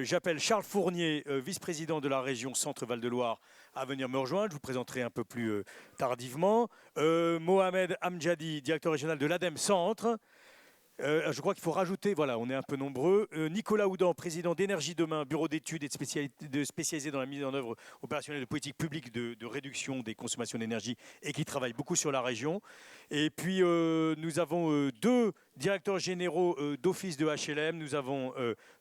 J'appelle Charles Fournier, vice-président de la région Centre-Val de Loire, à venir me rejoindre. Je vous présenterai un peu plus tardivement. Mohamed Amjadi, directeur régional de l'ADEME Centre. Je crois qu'il faut rajouter, voilà, on est un peu nombreux. Nicolas Houdan, président d'Énergie Demain, bureau d'études et spécialisé dans la mise en œuvre opérationnelle de politiques publiques de réduction des consommations d'énergie et qui travaille beaucoup sur la région. Et puis, nous avons deux directeurs généraux d'office de HLM. Nous avons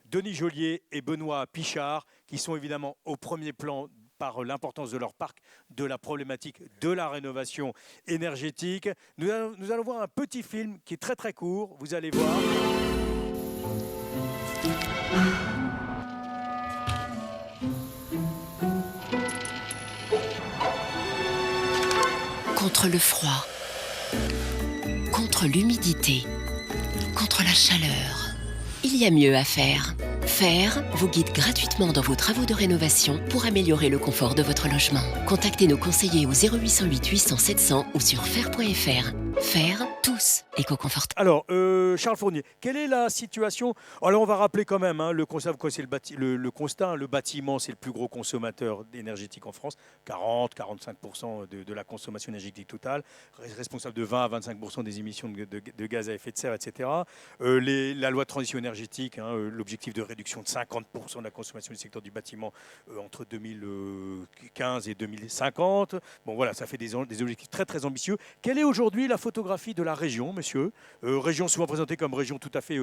Denis Joliet et Benoît Pichard, qui sont évidemment au premier plan par l'importance de leur parc, de la problématique de la rénovation énergétique. Nous allons voir un petit film qui est très très court, vous allez voir. Contre le froid, contre l'humidité, contre la chaleur, il y a mieux à faire. Faire vous guide gratuitement dans vos travaux de rénovation pour améliorer le confort de votre logement. Contactez nos conseillers au 0808 800 700 ou sur faire.fr. Faire, tous, éco-confort. Alors, Charles Fournier, quelle est la situation? Alors, on va rappeler quand même, le constat, le constat, le bâtiment, c'est le plus gros consommateur énergétique en France, 40-45% de la consommation énergétique totale, responsable de 20 à 25% des émissions de gaz à effet de serre, etc. La loi de transition énergétique, l'objectif de réduction de 50% de la consommation du secteur du bâtiment entre 2015 et 2050. Bon, voilà, ça fait des objectifs très, très ambitieux. Quelle est aujourd'hui la photographie de la région, monsieur? Région souvent présentée comme région tout à fait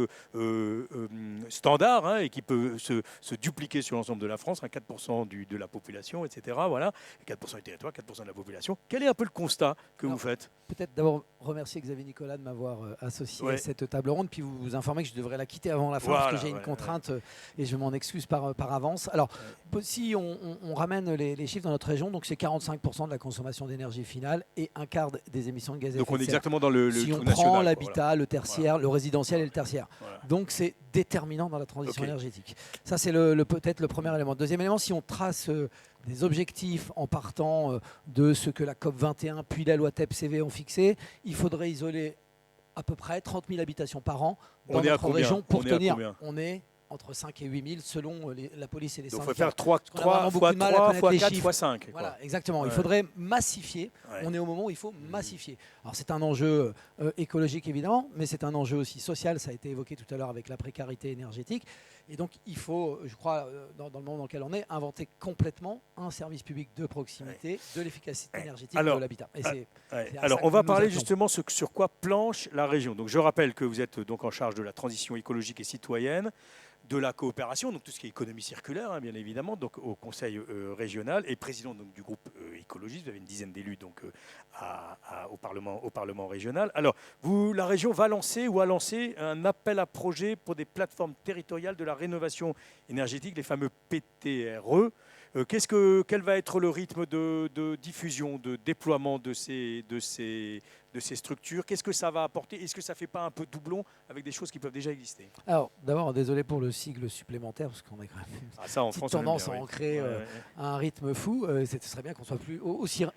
standard et qui peut se dupliquer sur l'ensemble de la France, 4% de la population, etc. Voilà, 4% du territoire, 4% de la population. Quel est un peu le constat que vous faites? Peut-être d'abord remercier Xavier Nicolas de m'avoir associé à cette table ronde, puis vous informer que je devrais la quitter avant la fin parce que j'ai une contrainte et je m'en excuse par avance. Alors, si on ramène les chiffres dans notre région, donc c'est 45% de la consommation d'énergie finale et un quart des émissions de gaz à effet de serre. Donc on est exactement dans le si trou on national, prend l'habitat, le tertiaire, le résidentiel et le tertiaire. Voilà. Donc c'est déterminant dans la transition énergétique. Ça c'est peut-être le premier élément. Deuxième élément, si on trace des objectifs en partant de ce que la COP 21 puis la loi TEPCV ont fixé, il faudrait isoler à peu près 30 000 habitations par an dans notre région pour tenir. On est entre 5 et 8 000 selon la police et les syndicats. Donc il faut faire 3 fois 3, fois 4, fois 5. Voilà, exactement. Il faudrait massifier. On est au moment où il faut massifier. Alors c'est un enjeu écologique évidemment, mais c'est un enjeu aussi social. Ça a été évoqué tout à l'heure avec la précarité énergétique. Et donc il faut, je crois, dans le monde dans lequel on est, inventer complètement un service public de proximité, de l'efficacité énergétique de l'habitat. Alors on va parler justement sur quoi planche la région. Donc je rappelle que vous êtes donc en charge de la transition écologique et citoyenne, de la coopération, donc tout ce qui est économie circulaire, bien évidemment, donc au conseil régional, et président donc, du groupe écologiste. Vous avez une dizaine d'élus donc au Parlement régional. Alors, la région va lancer ou a lancé un appel à projet pour des plateformes territoriales de la rénovation énergétique, les fameux PTRE. Quel va être le rythme de diffusion, de déploiement de ces structures? Qu'est-ce que ça va apporter? Est-ce que ça ne fait pas un peu doublon avec des choses qui peuvent déjà exister? Alors, d'abord, désolé pour le sigle supplémentaire, parce qu'on a quand même une tendance à en créer un rythme fou. Ce serait bien qu'on soit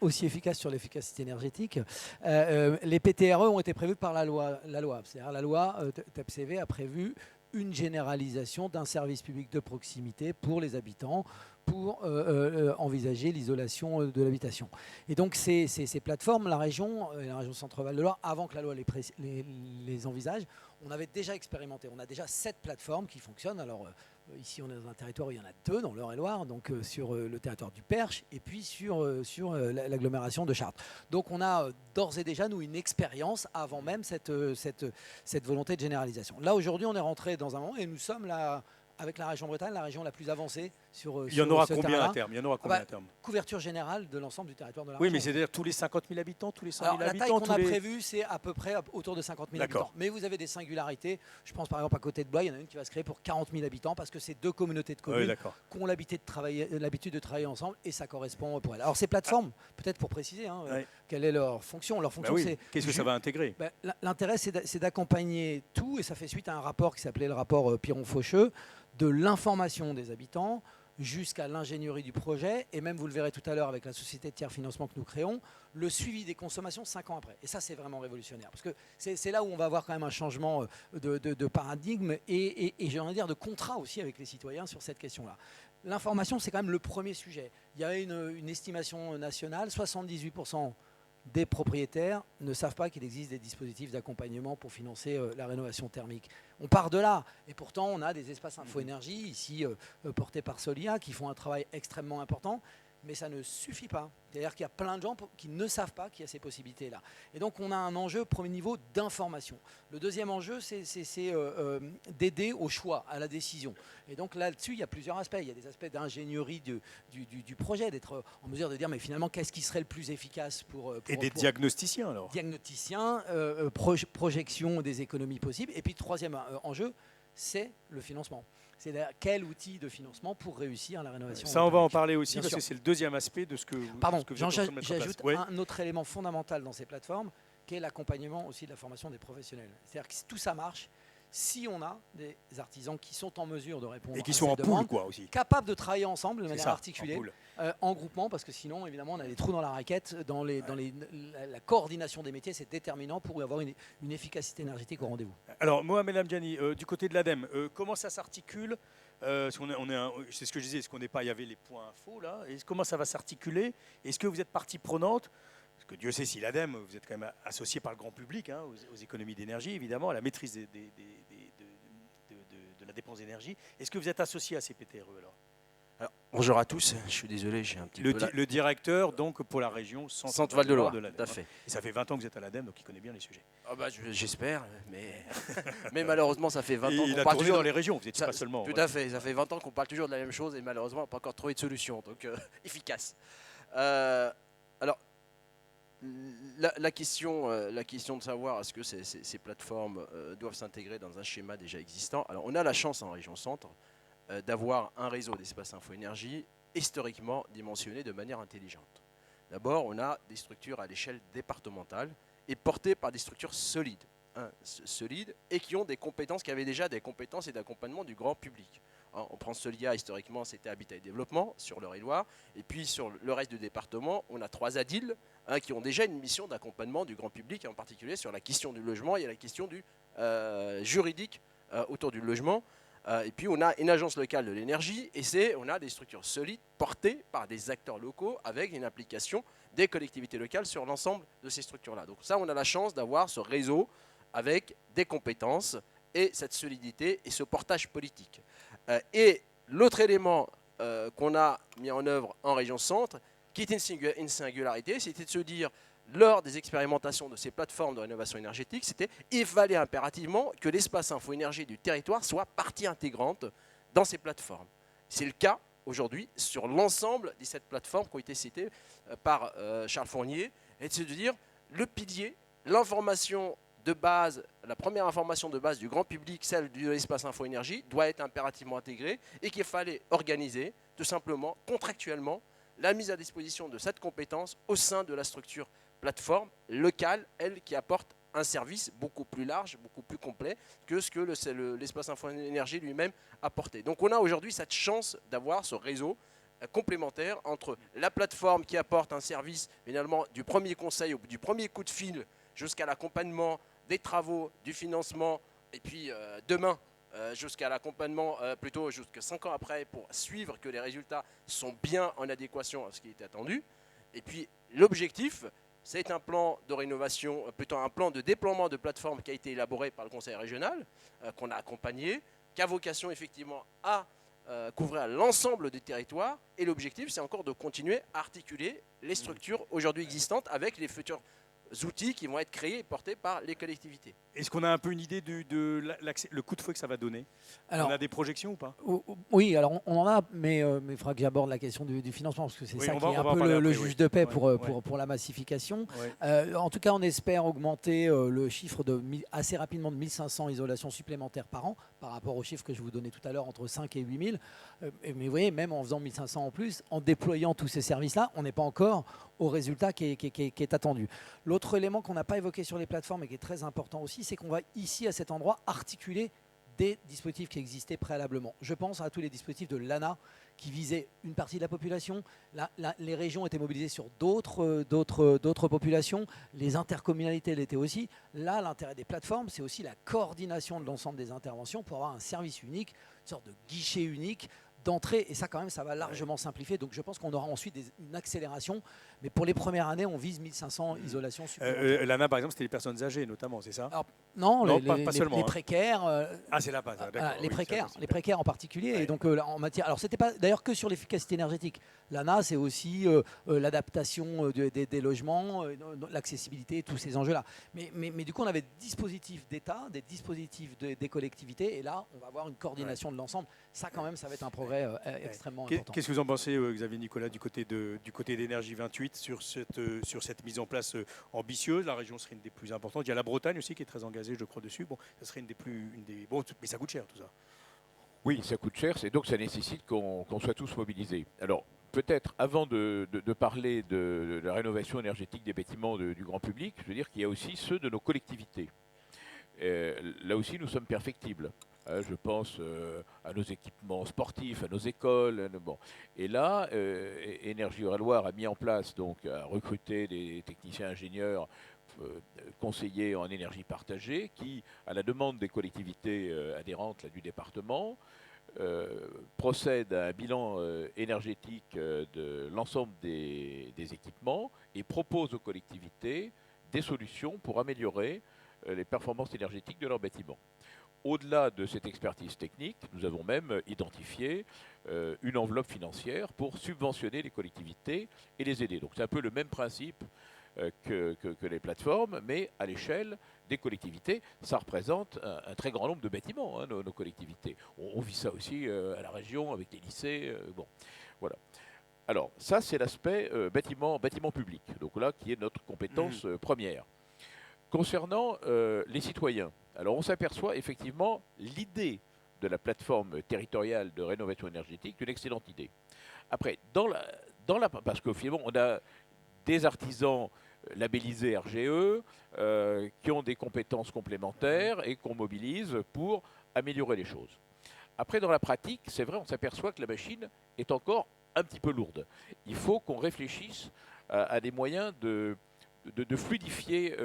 aussi efficace sur l'efficacité énergétique. Les PTRE ont été prévus par la loi. C'est-à-dire la loi TEPCV a prévu une généralisation d'un service public de proximité pour les habitants, pour envisager l'isolation de l'habitation. Et donc ces plateformes, la région Centre-Val de Loire, avant que la loi les envisage, on avait déjà expérimenté. On a déjà 7 plateformes qui fonctionnent. Alors ici on est dans un territoire où il y en a 2 dans l'Eure-et-Loire, donc sur le territoire du Perche et puis sur l'agglomération de Chartres. Donc on a d'ores et déjà nous une expérience avant même cette volonté de généralisation. Là aujourd'hui on est rentré dans un moment et nous sommes là avec la région Bretagne, la région la plus avancée sur Il y en aura ce combien terrain. à terme? Il y en aura combien à terme? Couverture générale de l'ensemble du territoire de la Oui, région. mais c'est-à-dire tous les 50 000 habitants, tous les 100 000 Alors, habitants? la taille qu'on a prévue, c'est à peu près autour de 50 000 habitants. Mais vous avez des singularités. Je pense par exemple à côté de Blois, il y en a une qui va se créer pour 40 000 habitants parce que c'est 2 communautés de communes qui ont l'habitude de travailler ensemble et ça correspond pour elles. Alors ces plateformes, peut-être pour préciser, quelle est leur fonction? Leur fonction, c'est... Qu'est-ce que ça va intégrer? L'intérêt, c'est d'accompagner tout et ça fait suite à un rapport qui s'appelait le rapport Piron-Faucheux, de l'information des habitants, jusqu'à l'ingénierie du projet, et même, vous le verrez tout à l'heure avec la société de tiers financement que nous créons, le suivi des consommations 5 ans après. Et ça, c'est vraiment révolutionnaire, parce que c'est là où on va avoir quand même un changement de paradigme et j'ai envie de dire de contrat aussi avec les citoyens sur cette question-là. L'information, c'est quand même le premier sujet. Il y a une estimation nationale, 78% des propriétaires ne savent pas qu'il existe des dispositifs d'accompagnement pour financer la rénovation thermique. On part de là, et pourtant on a des espaces info-énergie, ici portés par Solia, qui font un travail extrêmement important, mais ça ne suffit pas. C'est-à-dire qu'il y a plein de gens qui ne savent pas qu'il y a ces possibilités-là. Et donc on a un enjeu, premier niveau, d'information. Le deuxième enjeu, c'est d'aider au choix, à la décision. Et donc là-dessus, il y a plusieurs aspects. Il y a des aspects d'ingénierie du projet, d'être en mesure de dire, mais finalement, qu'est-ce qui serait le plus efficace pour et des diagnosticiens, alors. Diagnosticiens, projection des économies possibles. Et puis, le troisième enjeu, c'est le financement. C'est quel outil de financement pour réussir la rénovation. Ça, on va en parler aussi, parce que c'est le deuxième aspect de ce que vous j'ajoute un autre élément fondamental dans ces plateformes, qui est l'accompagnement aussi de la formation des professionnels. C'est-à-dire que tout ça marche si on a des artisans qui sont en mesure de répondre et qui sont en pool, quoi, aussi, capables de travailler ensemble de manière articulée, en groupement, parce que sinon, évidemment, on a des trous dans la raquette. La coordination des métiers, c'est déterminant pour avoir une efficacité énergétique au rendez-vous. Alors, Mohamed Amjani, du côté de l'ADEME, comment ça s'articule? C'est ce que je disais, est-ce qu'on n'est pas, il y avait les points infos là, et comment ça va s'articuler? Est-ce que vous êtes partie prenante? Parce que Dieu sait si l'ADEME, vous êtes quand même associé par le grand public, hein, aux économies d'énergie, évidemment, à la maîtrise de la dépense d'énergie. Est-ce que vous êtes associé à ces PTRE alors? Alors, bonjour à tous, je suis désolé, j'ai un petit peu... Le directeur donc pour la région Centre-Val de Loire, tout à fait. Et ça fait 20 ans que vous êtes à l'ADEME, donc il connaît bien les sujets. Ah bah, j'espère, mais malheureusement ça fait 20 ans qu'on parle toujours dans les régions, vous n'étiez pas seulement... Tout à fait, ça fait 20 ans qu'on parle toujours de la même chose et malheureusement on n'a pas encore trouvé de solution, donc efficace. Alors, la question de savoir est-ce que ces plateformes doivent s'intégrer dans un schéma déjà existant. Alors on a la chance en région centre d'avoir un réseau d'espace info-énergie historiquement dimensionné de manière intelligente. D'abord, on a des structures à l'échelle départementale et portées par des structures solides, solides et qui ont des compétences, qui avaient déjà des compétences et d'accompagnement du grand public. On prend Solia, historiquement, c'était Habitat et Développement sur l'Eure-et-Loire. Et puis sur le reste du département, on a 3 ADIL qui ont déjà une mission d'accompagnement du grand public, en particulier sur la question du logement et la question du juridique autour du logement. Et puis on a une agence locale de l'énergie et on a des structures solides portées par des acteurs locaux avec une implication des collectivités locales sur l'ensemble de ces structures-là. Donc ça, on a la chance d'avoir ce réseau avec des compétences et cette solidité et ce portage politique. Et l'autre élément qu'on a mis en œuvre en région centre, qui est une singularité, c'était de se dire, lors des expérimentations de ces plateformes de rénovation énergétique, il fallait impérativement que l'espace info-énergie du territoire soit partie intégrante dans ces plateformes. C'est le cas aujourd'hui sur l'ensemble des 7 plateformes qui ont été citées par Charles Fournier, et de se dire, le pilier, l'information de base, la première information de base du grand public, celle de l'espace info-énergie, doit être impérativement intégrée et qu'il fallait organiser, tout simplement, contractuellement, la mise à disposition de cette compétence au sein de la structure plateforme locale, elle qui apporte un service beaucoup plus large, beaucoup plus complet que ce que l'espace info-énergie lui-même apportait. Donc on a aujourd'hui cette chance d'avoir ce réseau complémentaire entre la plateforme qui apporte un service finalement du premier conseil, du premier coup de fil jusqu'à l'accompagnement des travaux, du financement et puis demain jusqu'à l'accompagnement, plutôt jusqu'à 5 ans après pour suivre que les résultats sont bien en adéquation à ce qui était attendu. Et puis l'objectif, c'est un plan de rénovation, plutôt un plan de déploiement de plateforme qui a été élaboré par le conseil régional, qu'on a accompagné, qui a vocation effectivement à couvrir l'ensemble des territoires. Et l'objectif, c'est encore de continuer à articuler les structures aujourd'hui existantes avec les futurs outils qui vont être créés et portés par les collectivités. Est-ce qu'on a un peu une idée le coup de feu que ça va donner? On a des projections ou pas? Oui, alors on en a, mais il faudra que j'aborde la question du financement, parce que c'est ça qui est un peu le juge de paix pour la massification. En tout cas, on espère augmenter le chiffre assez rapidement de 1500 isolations supplémentaires par an, par rapport au chiffre que je vous donnais tout à l'heure, entre 5 et 8000. Mais vous voyez, même en faisant 1500 en plus, en déployant tous ces services-là, on n'est pas encore au résultat qui est attendu. L'autre élément qu'on n'a pas évoqué sur les plateformes et qui est très important aussi, c'est qu'on va ici, à cet endroit, articuler des dispositifs qui existaient préalablement. Je pense à tous les dispositifs de l'ANA qui visait une partie de la population. Les régions étaient mobilisées sur d'autres populations. Les intercommunalités l'étaient aussi. Là, l'intérêt des plateformes, c'est aussi la coordination de l'ensemble des interventions pour avoir un service unique, une sorte de guichet unique d'entrée, et ça quand même ça va largement simplifier, donc je pense qu'on aura ensuite une accélération, mais pour les premières années on vise 1500 isolations supplémentaires. L'ANA par exemple c'était les personnes âgées notamment, c'est ça? Alors, pas seulement, les précaires, c'est la base, d'accord. les précaires en particulier, et donc en matière, alors c'était pas d'ailleurs que sur l'efficacité énergétique, l'ANA c'est aussi l'adaptation des logements, l'accessibilité, tous ces enjeux là, mais du coup on avait des dispositifs d'État, des dispositifs des collectivités, et là on va avoir une coordination de l'ensemble, ça quand même ça va être un progrès extrêmement important. Qu'est-ce que vous en pensez, Xavier Nicolas, du côté d'Énergie 28 sur cette mise en place ambitieuse? La région serait une des plus importantes. Il y a la Bretagne aussi qui est très engagée, je crois, dessus. Bon, ça serait bon, mais ça coûte cher tout ça. Oui, ça coûte cher, c'est donc ça nécessite qu'on soit tous mobilisés. Alors, peut-être avant de parler de la rénovation énergétique des bâtiments du grand public, je veux dire qu'il y a aussi ceux de nos collectivités. Là aussi, nous sommes perfectibles. Je pense à nos équipements sportifs, à nos écoles. Bon. Et là, Énergie Eure-et-Loir a mis en place, donc, a recruté des techniciens ingénieurs conseillers en énergie partagée qui, à la demande des collectivités adhérentes du département, procèdent à un bilan énergétique de l'ensemble des équipements et proposent aux collectivités des solutions pour améliorer les performances énergétiques de leurs bâtiments. Au-delà de cette expertise technique, nous avons même identifié une enveloppe financière pour subventionner les collectivités et les aider. Donc c'est un peu le même principe que les plateformes, mais à l'échelle des collectivités. Ça représente un très grand nombre de bâtiments, nos collectivités. On vit ça aussi à la région avec les lycées. Bon, voilà. Alors ça, c'est l'aspect bâtiment public. Donc là, qui est notre compétence première. Concernant les citoyens, alors on s'aperçoit effectivement l'idée de la plateforme territoriale de rénovation énergétique d'une excellente idée. Après, parce qu'au finalement, on a des artisans labellisés RGE qui ont des compétences complémentaires et qu'on mobilise pour améliorer les choses. Après, dans la pratique, c'est vrai, on s'aperçoit que la machine est encore un petit peu lourde. Il faut qu'on réfléchisse à des moyens de fluidifier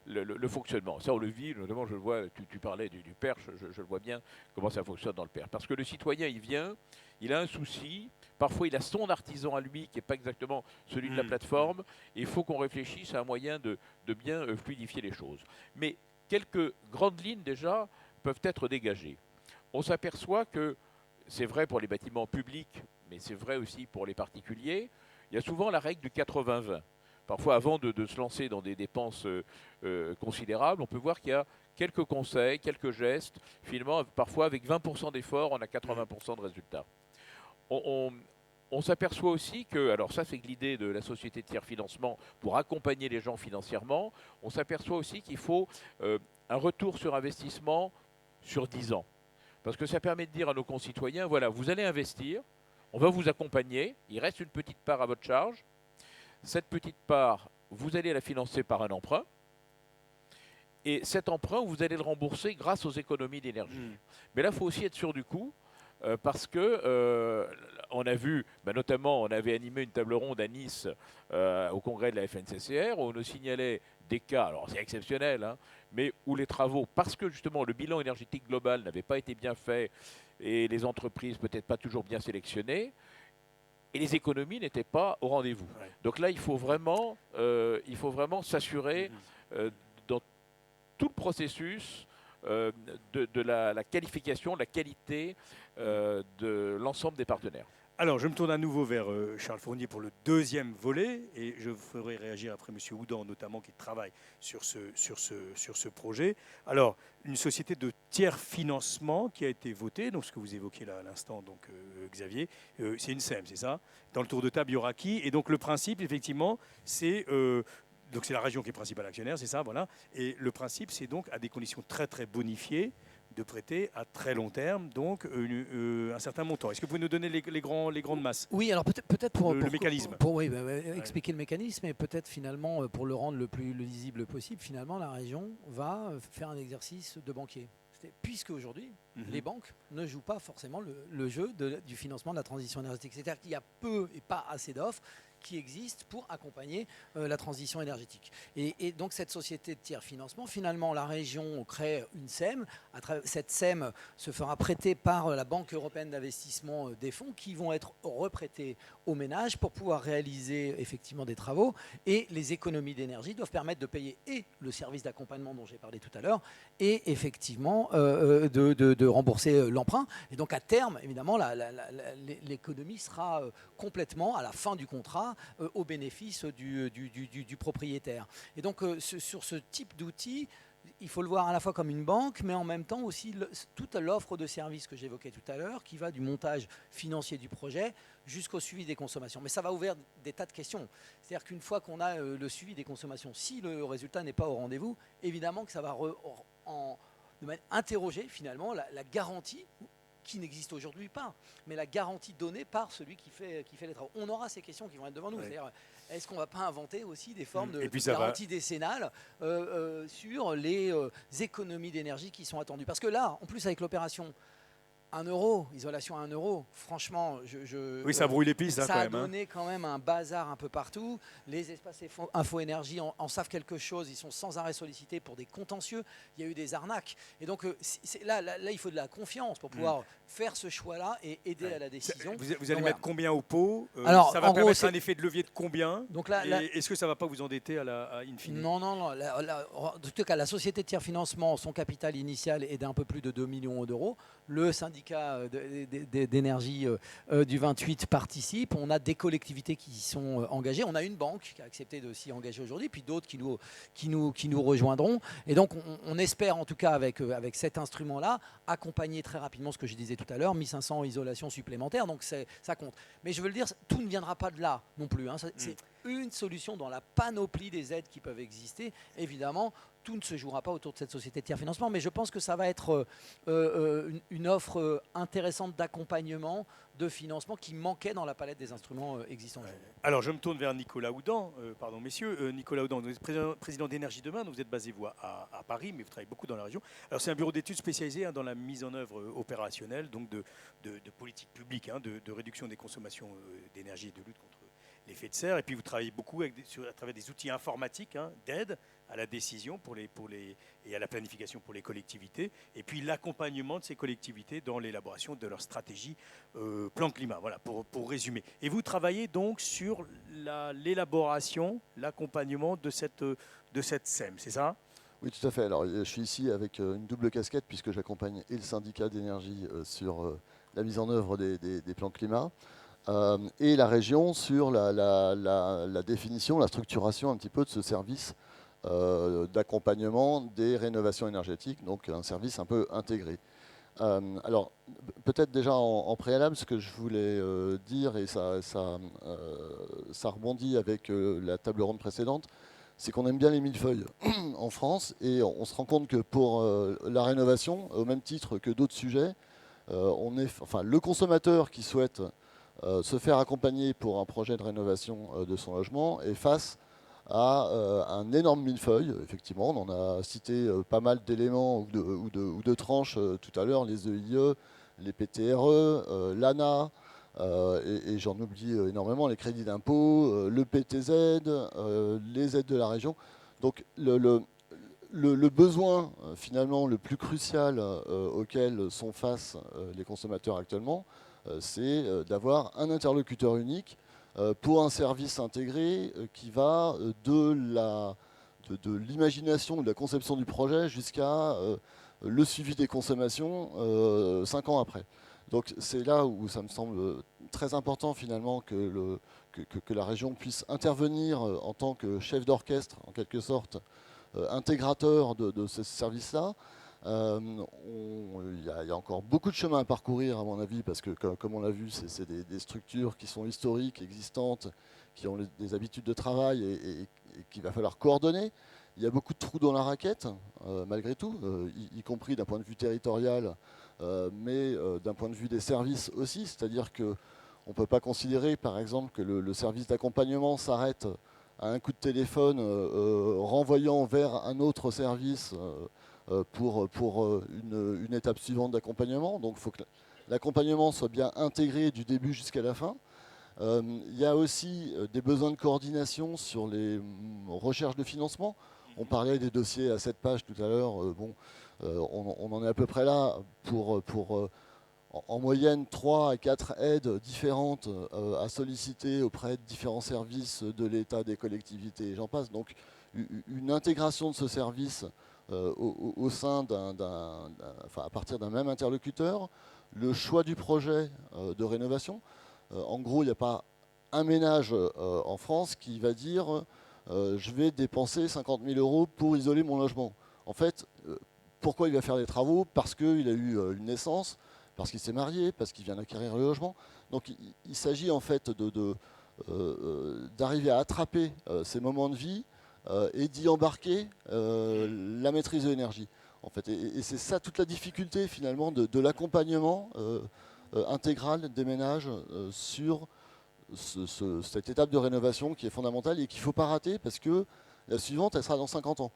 le fonctionnement. Ça, on le vit, notamment, je le vois, tu parlais du Perche, je le vois bien comment ça fonctionne dans le Perche. Parce que le citoyen, il vient, il a un souci, parfois il a son artisan à lui qui n'est pas exactement celui de la plateforme, et il faut qu'on réfléchisse à un moyen de bien fluidifier les choses. Mais quelques grandes lignes, déjà, peuvent être dégagées. On s'aperçoit que, c'est vrai pour les bâtiments publics, mais c'est vrai aussi pour les particuliers, il y a souvent la règle du 80-20. Parfois, avant de se lancer dans des dépenses considérables, on peut voir qu'il y a quelques conseils, quelques gestes. Finalement, parfois, avec 20% d'efforts, on a 80% de résultats. On s'aperçoit aussi que, alors ça c'est l'idée de la société de tiers-financement pour accompagner les gens financièrement, on s'aperçoit aussi qu'il faut un retour sur investissement sur 10 ans. Parce que ça permet de dire à nos concitoyens, voilà, vous allez investir, on va vous accompagner, il reste une petite part à votre charge. Cette petite part, vous allez la financer par un emprunt. Et cet emprunt, vous allez le rembourser grâce aux économies d'énergie. Mais là, il faut aussi être sûr du coup, parce que on a vu, notamment, on avait animé une table ronde à Nice au congrès de la FNCCR, où on nous signalait des cas, alors c'est exceptionnel, hein, mais où les travaux, parce que justement le bilan énergétique global n'avait pas été bien fait et les entreprises peut-être pas toujours bien sélectionnées, et les économies n'étaient pas au rendez-vous. Ouais. Donc là, il faut vraiment s'assurer dans tout le processus de la qualification, de la qualité de l'ensemble des partenaires. Alors, je me tourne à nouveau vers Charles Fournier pour le deuxième volet, et je ferai réagir après M. Houdan, notamment, qui travaille sur ce projet. Alors, une société de tiers-financement qui a été votée, donc ce que vous évoquiez là à l'instant, donc Xavier, c'est une SEM, c'est ça? Dans le tour de table, il y aura qui? Et donc, le principe, effectivement, c'est... donc, c'est la région qui est principal actionnaire, c'est ça, voilà. Et le principe, c'est donc, à des conditions très, très bonifiées, de prêter à très long terme, donc un certain montant. Est-ce que vous pouvez nous donner les grandes masses? Oui, alors peut-être pour le mécanisme. Expliquer le mécanisme, et peut-être finalement, pour le rendre le plus lisible possible, finalement, la région va faire un exercice de banquier. puisque aujourd'hui, les banques ne jouent pas forcément le jeu du financement de la transition énergétique. C'est-à-dire qu'il y a peu et pas assez d'offres qui existent pour accompagner la transition énergétique. Et donc cette société de tiers financement, finalement la région crée une SEM. Cette SEM se fera prêter par la Banque européenne d'investissement des fonds qui vont être reprêtés aux ménages pour pouvoir réaliser effectivement des travaux. Et les économies d'énergie doivent permettre de payer et le service d'accompagnement dont j'ai parlé tout à l'heure et effectivement de rembourser l'emprunt. Et donc à terme, évidemment, l'économie sera complètement à la fin du contrat au bénéfice du propriétaire. Et donc sur ce type d'outil, il faut le voir à la fois comme une banque, mais en même temps aussi toute l'offre de services que j'évoquais tout à l'heure, qui va du montage financier du projet jusqu'au suivi des consommations. Mais ça va ouvrir des tas de questions. C'est-à-dire qu'une fois qu'on a le suivi des consommations, si le résultat n'est pas au rendez-vous, évidemment que ça va interroger finalement la garantie qui n'existe aujourd'hui pas, mais la garantie donnée par celui qui fait les travaux. On aura ces questions qui vont être devant nous. Ouais. C'est-à-dire, est-ce qu'on ne va pas inventer aussi des formes de garantie décennale sur les économies d'énergie qui sont attendues? Parce que là, en plus avec l'opération 1 euro, isolation à 1 euro, franchement, oui, ça brouille les pistes. Ça a donné quand même un bazar un peu partout. Les espaces info-énergie en savent quelque chose. Ils sont sans arrêt sollicités pour des contentieux. Il y a eu des arnaques. Et donc là, il faut de la confiance pour pouvoir faire ce choix-là et aider à la décision. Vous allez mettre combien au pot? Alors, ça va permettre un effet de levier de combien? Donc est-ce que ça ne va pas vous endetter à in fine? Non. En tout cas, la société de tiers financement, son capital initial est d'un peu plus de 2 millions d'euros. Le syndicat d'énergie du 28 participe. On a des collectivités qui y sont engagées. On a une banque qui a accepté de s'y engager aujourd'hui, puis d'autres qui nous rejoindront. Et donc, on espère en tout cas avec cet instrument-là accompagner très rapidement ce que je disais tout à l'heure, 1500 isolations supplémentaires. Donc, ça compte. Mais je veux le dire, tout ne viendra pas de là non plus. C'est une solution dans la panoplie des aides qui peuvent exister. Évidemment, tout ne se jouera pas autour de cette société de tiers financement, mais je pense que ça va être une offre intéressante d'accompagnement, de financement qui manquait dans la palette des instruments existants. Alors, je me tourne vers Nicolas Houdan. Pardon, messieurs. Nicolas Houdan, vous êtes président d'Énergie Demain. Vous êtes basé vous, à Paris, mais vous travaillez beaucoup dans la région. Alors, c'est un bureau d'études spécialisé dans la mise en œuvre opérationnelle, donc de politique publique, de réduction des consommations d'énergie et de lutte contre l'effet de serre. Et puis, vous travaillez beaucoup à travers des outils informatiques d'aide à la décision et à la planification pour les collectivités, et puis l'accompagnement de ces collectivités dans l'élaboration de leur stratégie plan climat. Voilà, pour résumer. Et vous travaillez donc sur l'élaboration, l'accompagnement de cette SEM, c'est ça? Oui, tout à fait. Alors, je suis ici avec une double casquette puisque j'accompagne et le syndicat d'énergie sur la mise en œuvre des plans climat et la région sur la définition, la structuration un petit peu de ce service d'accompagnement des rénovations énergétiques, donc un service un peu intégré. Alors, peut-être déjà en préalable, ce que je voulais dire, et ça rebondit avec la table ronde précédente, c'est qu'on aime bien les millefeuilles en France, et on se rend compte que pour la rénovation, au même titre que d'autres sujets, le consommateur qui souhaite se faire accompagner pour un projet de rénovation de son logement est face à un énorme millefeuille. Effectivement, on en a cité pas mal d'éléments ou de tranches tout à l'heure, les EIE, les PTRE, l'ANA, et j'en oublie énormément, les crédits d'impôt, le PTZ, les aides de la région. Donc le besoin finalement le plus crucial auquel sont face les consommateurs actuellement, c'est d'avoir un interlocuteur unique pour un service intégré qui va de l'imagination, de la conception du projet jusqu'à le suivi des consommations 5 ans après. Donc c'est là où ça me semble très important finalement que la région puisse intervenir en tant que chef d'orchestre, en quelque sorte, intégrateur de ce service-là. Il y a encore beaucoup de chemin à parcourir à mon avis, parce que comme on l'a vu, c'est des structures qui sont historiques, existantes, qui ont des habitudes de travail et qu'il va falloir coordonner. Il y a beaucoup de trous dans la raquette, malgré tout, y compris d'un point de vue territorial, mais d'un point de vue des services aussi, c'est-à-dire qu'on ne peut pas considérer par exemple que le service d'accompagnement s'arrête à un coup de téléphone renvoyant vers un autre service pour une étape suivante d'accompagnement. Donc il faut que l'accompagnement soit bien intégré du début jusqu'à la fin. Il y a aussi des besoins de coordination sur les recherches de financement. On parlait des dossiers à 7 pages tout à l'heure. On en est à peu près là pour en moyenne 3 à 4 aides différentes à solliciter auprès de différents services de l'État, des collectivités et j'en passe. Donc une intégration de ce service au sein à partir d'un même interlocuteur, le choix du projet de rénovation. En gros, il n'y a pas un ménage en France qui va dire je vais dépenser 50 000 € pour isoler mon logement. En fait, pourquoi il va faire des travaux? Parce qu'il a eu une naissance, parce qu'il s'est marié, parce qu'il vient d'acquérir le logement. Donc il s'agit en fait d'arriver à attraper ces moments de vie et d'y embarquer la maîtrise de l'énergie. En fait. Et c'est ça toute la difficulté finalement de l'accompagnement intégral des ménages sur cette étape de rénovation qui est fondamentale et qu'il ne faut pas rater parce que la suivante, elle sera dans 50 ans.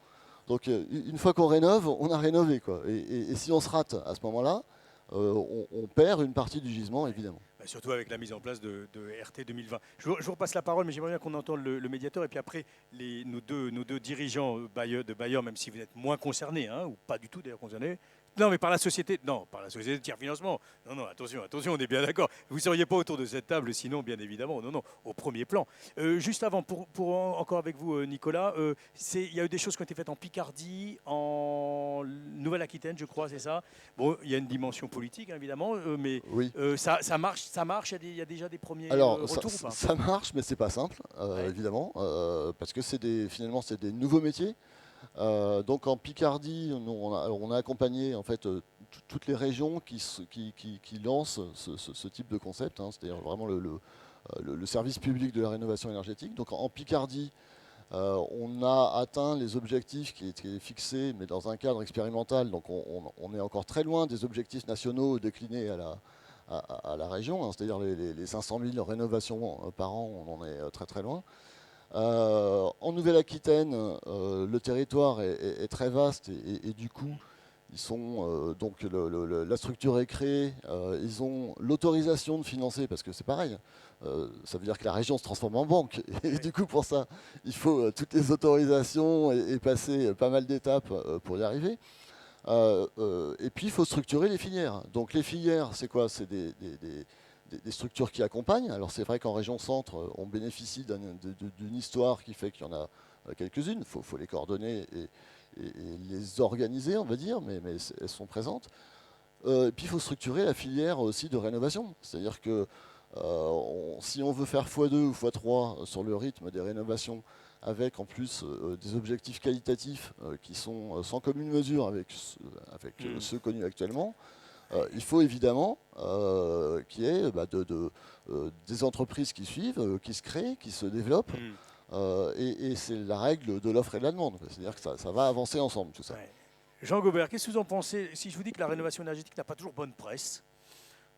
Donc une fois qu'on rénove, on a rénové, quoi. Et si on se rate à ce moment-là, on perd une partie du gisement, évidemment. Surtout avec la mise en place de RT 2020. Je vous repasse la parole, mais j'aimerais bien qu'on entende le médiateur et puis après nos deux dirigeants de Bayer, même si vous êtes moins concernés, hein, ou pas du tout d'ailleurs concernés. Non, mais par la société de tiers financement. Non, attention, on est bien d'accord. Vous ne seriez pas autour de cette table, sinon, bien évidemment, non, au premier plan. Juste avant, encore avec vous, Nicolas, il y a eu des choses qui ont été faites en Picardie, en Nouvelle-Aquitaine, je crois, c'est ça. Bon, il y a une dimension politique, hein, évidemment, mais oui. ça marche. Il y a déjà des premiers retours ou pas? Ça marche, mais c'est pas simple, évidemment, parce que finalement, c'est des nouveaux métiers. Donc en Picardie, on a accompagné en fait toutes les régions qui lancent ce type de concept, hein, c'est-à-dire vraiment le service public de la rénovation énergétique. Donc en Picardie, on a atteint les objectifs qui étaient fixés, mais dans un cadre expérimental. Donc on est encore très loin des objectifs nationaux déclinés à la région, hein, c'est-à-dire les 500 000 rénovations par an, on en est très très loin. En Nouvelle-Aquitaine, le territoire est très vaste et du coup, ils sont donc la structure est créée, ils ont l'autorisation de financer parce que c'est pareil. Ça veut dire que la région se transforme en banque et du coup pour ça, il faut toutes les autorisations et passer pas mal d'étapes pour y arriver. Et puis il faut structurer les filières. Donc les filières, c'est quoi? C'est des structures qui accompagnent. Alors c'est vrai qu'en région centre, on bénéficie d'une histoire qui fait qu'il y en a quelques-unes. Il faut les coordonner et les organiser, on va dire, mais elles sont présentes. Et puis il faut structurer la filière aussi de rénovation. C'est-à-dire que si on veut faire x2 ou x3 sur le rythme des rénovations, avec en plus des objectifs qualitatifs qui sont sans commune mesure avec ceux connus actuellement, il faut évidemment qu'il y ait des entreprises qui suivent, qui se créent, qui se développent. Et c'est la règle de l'offre et de la demande. C'est-à-dire que ça va avancer ensemble, tout ça. Ouais. Jean Gaubert, qu'est-ce que vous en pensez? Si je vous dis que la rénovation énergétique n'a pas toujours bonne presse,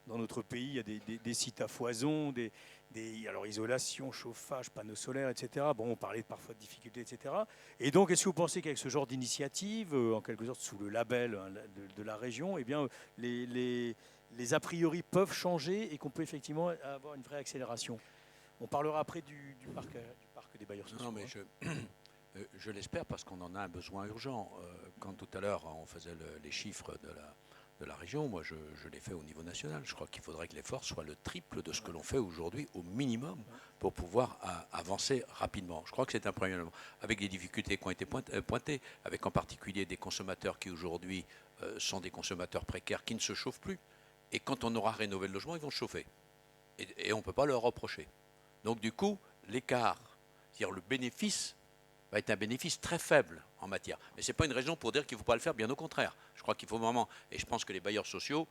dans notre pays, il y a des sites à foison, alors isolation, chauffage, panneaux solaires, etc. Bon, on parlait parfois de difficultés, etc. Et donc, est-ce que vous pensez qu'avec ce genre d'initiative, en quelque sorte sous le label de la région, eh bien, les a priori peuvent changer et qu'on peut effectivement avoir une vraie accélération? On parlera après du parc des bailleurs sociaux. Non, mais je l'espère parce qu'on en a un besoin urgent. Quand tout à l'heure, on faisait les chiffres de la région, moi je l'ai fait au niveau national. Je crois qu'il faudrait que l'effort soit le triple de ce que l'on fait aujourd'hui au minimum pour pouvoir avancer rapidement. Je crois que c'est un premier élément, avec des difficultés qui ont été pointées, avec en particulier des consommateurs qui aujourd'hui sont des consommateurs précaires qui ne se chauffent plus. Et quand on aura rénové le logement, ils vont se chauffer. Et on ne peut pas leur reprocher. Donc du coup, l'écart, c'est-à-dire le bénéfice, va être un bénéfice très faible en matière. Mais ce n'est pas une raison pour dire qu'il ne faut pas le faire, bien au contraire. Je crois qu'il faut vraiment, et je pense que les bailleurs sociaux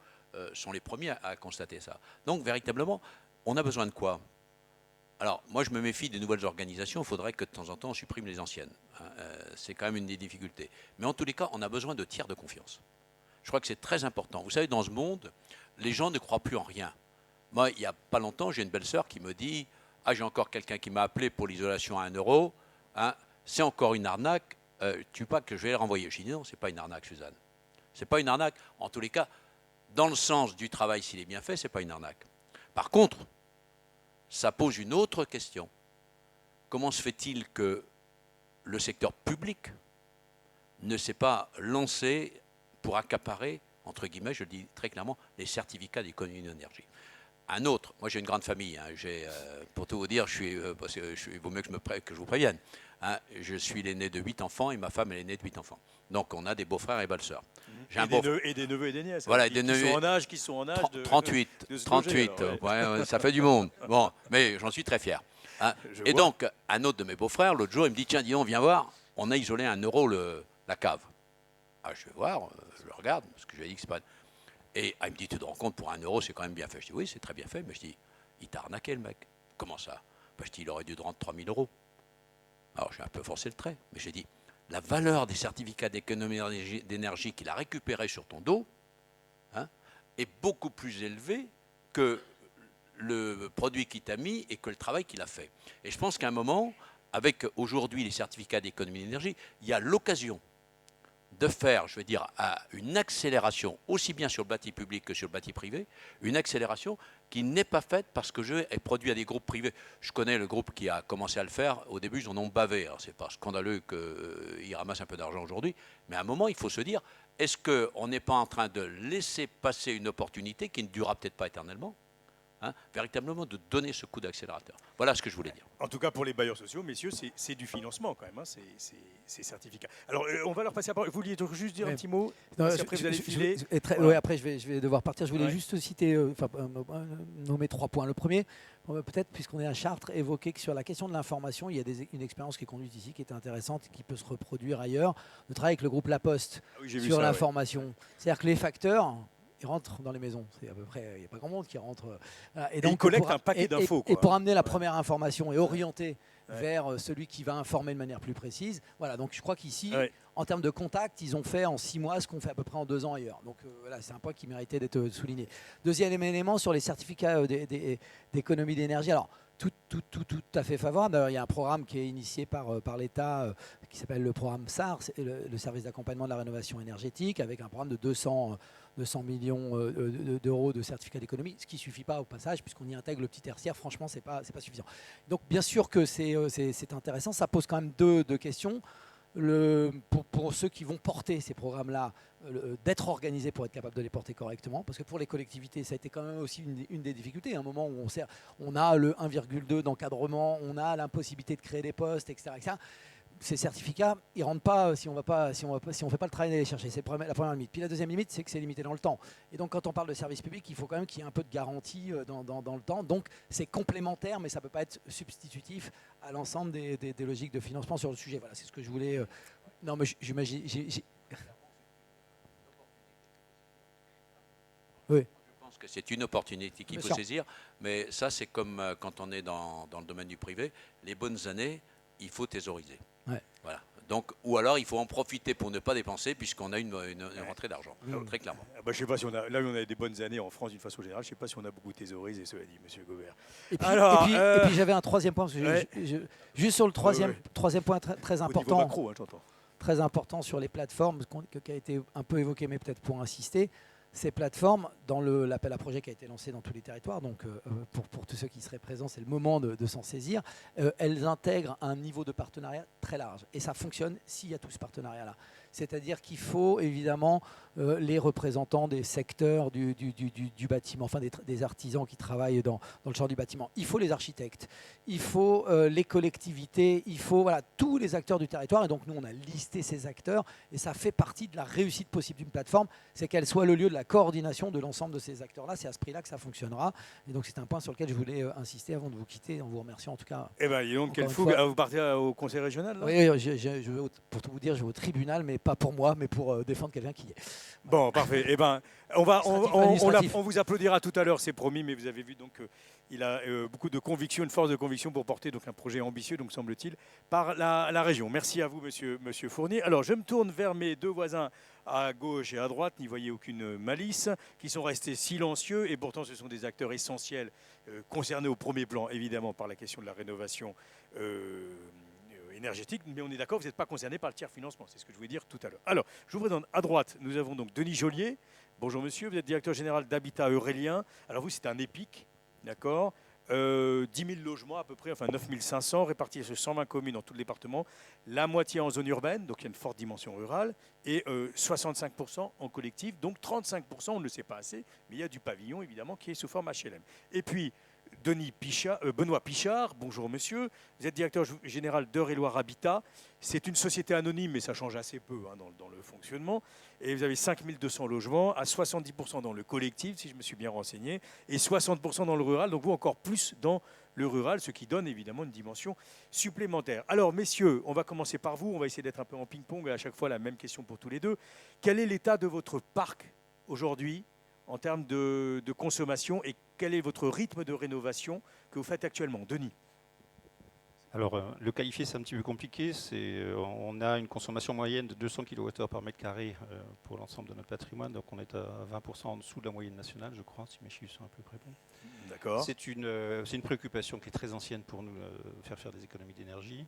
sont les premiers à constater ça. Donc véritablement, on a besoin de quoi? Alors moi je me méfie des nouvelles organisations, il faudrait que de temps en temps on supprime les anciennes. C'est quand même une des difficultés. Mais en tous les cas, on a besoin de tiers de confiance. Je crois que c'est très important. Vous savez, dans ce monde, les gens ne croient plus en rien. Moi, il n'y a pas longtemps, j'ai une belle-sœur qui me dit « Ah, j'ai encore quelqu'un qui m'a appelé pour l'isolation à 1 €. Hein, c'est encore une arnaque. tu pas que je vais les renvoyer. Je dis non, c'est pas une arnaque, Suzanne. C'est pas une arnaque. En tous les cas, dans le sens du travail, s'il est bien fait, c'est pas une arnaque. Par contre, ça pose une autre question. Comment se fait-il que le secteur public ne s'est pas lancé pour accaparer, entre guillemets, je le dis très clairement, les certificats d'économie d'énergie? Un autre, moi j'ai une grande famille, hein, pour tout vous dire, parce que il vaut mieux que je vous prévienne, hein, je suis l'aîné de 8 enfants et ma femme est l'aînée de 8 enfants. Donc on a des beaux-frères et belles-sœurs. Et des neveux et des nièces. Voilà, qui sont en âge de 38, de se 38, loger, alors, ouais, ça fait du monde. Bon, mais j'en suis très fier. Hein. Et vois. donc, un autre de mes beaux-frères, l'autre jour, il me dit, tiens, dis donc, viens voir, on a isolé à 1 euro la cave. Ah, je vais voir, je le regarde, parce que je lui ai dit que c'est pas... Et il me dit, tu te rends compte, pour 1 euro, c'est quand même bien fait. Je dis, oui, c'est très bien fait. Mais je dis, il t'a arnaqué, le mec. Comment ça? Je dis, il aurait dû te rendre 3 000 euros. Alors, j'ai un peu forcé le trait. Mais j'ai dit, la valeur des certificats d'économie d'énergie qu'il a récupérés sur ton dos, hein, est beaucoup plus élevée que le produit qu'il t'a mis et que le travail qu'il a fait. Et je pense qu'à un moment, avec aujourd'hui les certificats d'économie d'énergie, il y a l'occasion de faire, je veux dire, une accélération, aussi bien sur le bâti public que sur le bâti privé, une accélération qui n'est pas faite parce que jeu est produit à des groupes privés. Je connais le groupe qui a commencé à le faire. Au début, ils en ont bavé. Alors, c'est pas scandaleux qu'ils ramassent un peu d'argent aujourd'hui, mais à un moment, il faut se dire, est-ce qu'on n'est pas en train de laisser passer une opportunité qui ne durera peut-être pas éternellement, hein, véritablement de donner ce coup d'accélérateur. Voilà ce que je voulais dire. En tout cas, pour les bailleurs sociaux, messieurs, c'est du financement quand même, hein, ces certificats. Alors, on va leur passer la parole. Vous vouliez juste dire un petit mot? Après, vous allez filer. Oui, après, je vais devoir partir. Je voulais juste citer, nommer 3 points. Le premier, peut-être, puisqu'on est à Chartres, évoquer que sur la question de l'information, il y a une expérience qui est conduite ici, qui est intéressante, qui peut se reproduire ailleurs. On travaille avec le groupe La Poste sur l'information. C'est-à-dire que les facteurs... ils rentrent dans les maisons. C'est à peu près, il n'y a pas grand monde qui rentre. Et donc, ils collectent un paquet d'infos. Et pour amener la première information et orienter vers celui qui va informer de manière plus précise. Voilà, donc je crois qu'ici, en termes de contact, ils ont fait en 6 mois ce qu'on fait à peu près en 2 ans ailleurs. Donc voilà, c'est un point qui méritait d'être souligné. Deuxième élément, sur les certificats d'économie d'énergie. Alors, tout à fait favorable. D'ailleurs, il y a un programme qui est initié par l'État qui s'appelle le programme SAR, le service d'accompagnement de la rénovation énergétique, avec un programme de 200 millions d'euros de certificats d'économie, ce qui ne suffit pas au passage, puisqu'on y intègre le petit tertiaire. Franchement, ce n'est pas suffisant. Donc, bien sûr que c'est intéressant. Ça pose quand même deux questions. Pour ceux qui vont porter ces programmes-là, d'être organisés pour être capable de les porter correctement, parce que pour les collectivités, ça a été quand même aussi une des difficultés. À un moment où on a le 1,2 d'encadrement, on a l'impossibilité de créer des postes, etc. Ces certificats, ils ne rentrent pas si on ne fait pas le travail d'aller les chercher. C'est la première limite. Puis la deuxième limite, c'est que c'est limité dans le temps. Et donc, quand on parle de service public, il faut quand même qu'il y ait un peu de garantie dans le temps. Donc, c'est complémentaire, mais ça ne peut pas être substitutif à l'ensemble des logiques de financement sur le sujet. Voilà, c'est ce que je voulais... Non, mais j'imagine... Oui. Je pense que c'est une opportunité qu'il faut saisir, mais ça, c'est comme quand on est dans le domaine du privé. Les bonnes années, il faut thésauriser. Ouais. Voilà. Donc, ou alors, il faut en profiter pour ne pas dépenser, puisqu'on a une rentrée d'argent, très clairement. Bah, je ne sais pas si on a des bonnes années en France d'une façon générale. Je ne sais pas si on a beaucoup thésaurisé, cela dit, Monsieur Gobert. Et puis j'avais un troisième point, parce que juste sur le troisième point très important. Macro, j'entends. Très important sur les plateformes, qui a été un peu évoqué, mais peut-être pour insister. Ces plateformes, dans l'appel à projet qui a été lancé dans tous les territoires, donc pour tous ceux qui seraient présents, c'est le moment de s'en saisir, elles intègrent un niveau de partenariat très large. Et ça fonctionne s'il y a tout ce partenariat-là. C'est-à-dire qu'il faut évidemment les représentants des secteurs du bâtiment, enfin des artisans qui travaillent dans le champ du bâtiment. Il faut les architectes, il faut les collectivités, il faut tous les acteurs du territoire. Et donc nous, on a listé ces acteurs et ça fait partie de la réussite possible d'une plateforme, c'est qu'elle soit le lieu de la coordination de l'ensemble de ces acteurs-là. C'est à ce prix-là que ça fonctionnera. Et donc c'est un point sur lequel je voulais insister avant de vous quitter, en vous remerciant en tout cas. Eh bien, donc, quelle fougue. Vous partez au conseil régional là? Oui, je vais pour tout vous dire, je vais au tribunal, mais pas pour moi, mais pour défendre quelqu'un qui y est. Bon, parfait. Eh ben, on vous applaudira tout à l'heure, c'est promis, mais vous avez vu donc il a beaucoup de conviction, une force de conviction pour porter donc un projet ambitieux, donc semble-t-il, par la région. Merci à vous, monsieur Fournier. Alors, je me tourne vers mes deux voisins à gauche et à droite, n'y voyez aucune malice, qui sont restés silencieux, et pourtant ce sont des acteurs essentiels concernés au premier plan, évidemment, par la question de la rénovation énergétique, mais on est d'accord, vous n'êtes pas concerné par le tiers financement, c'est ce que je voulais dire tout à l'heure. Alors, je vous présente à droite, nous avons donc Denis Joliet. Bonjour monsieur, vous êtes directeur général d'Habitat Eurélien. Alors vous, c'est un EPIC, d'accord, 10 000 logements à peu près, enfin 9 500 répartis sur 120 communes dans tout le département, la moitié en zone urbaine, donc il y a une forte dimension rurale, et 65% en collectif, donc 35%, on ne le sait pas assez, mais il y a du pavillon évidemment qui est sous forme HLM. Et puis Benoît Pichard, bonjour monsieur, vous êtes directeur général d'Eure-et-Loire Habitat. C'est une société anonyme, mais ça change assez peu dans le fonctionnement. Et vous avez 5200 logements, à 70% dans le collectif, si je me suis bien renseigné, et 60% dans le rural, donc vous encore plus dans le rural, ce qui donne évidemment une dimension supplémentaire. Alors messieurs, on va commencer par vous, on va essayer d'être un peu en ping-pong, et à chaque fois la même question pour tous les deux. Quel est l'état de votre parc aujourd'hui en termes de consommation et quel est votre rythme de rénovation que vous faites actuellement? Denis. Alors, le qualifier, c'est un petit peu compliqué. On a une consommation moyenne de 200 kWh par mètre carré pour l'ensemble de notre patrimoine. Donc, on est à 20% en dessous de la moyenne nationale, je crois, si mes chiffres sont à peu près bons. D'accord. C'est une préoccupation qui est très ancienne pour nous, faire des économies d'énergie.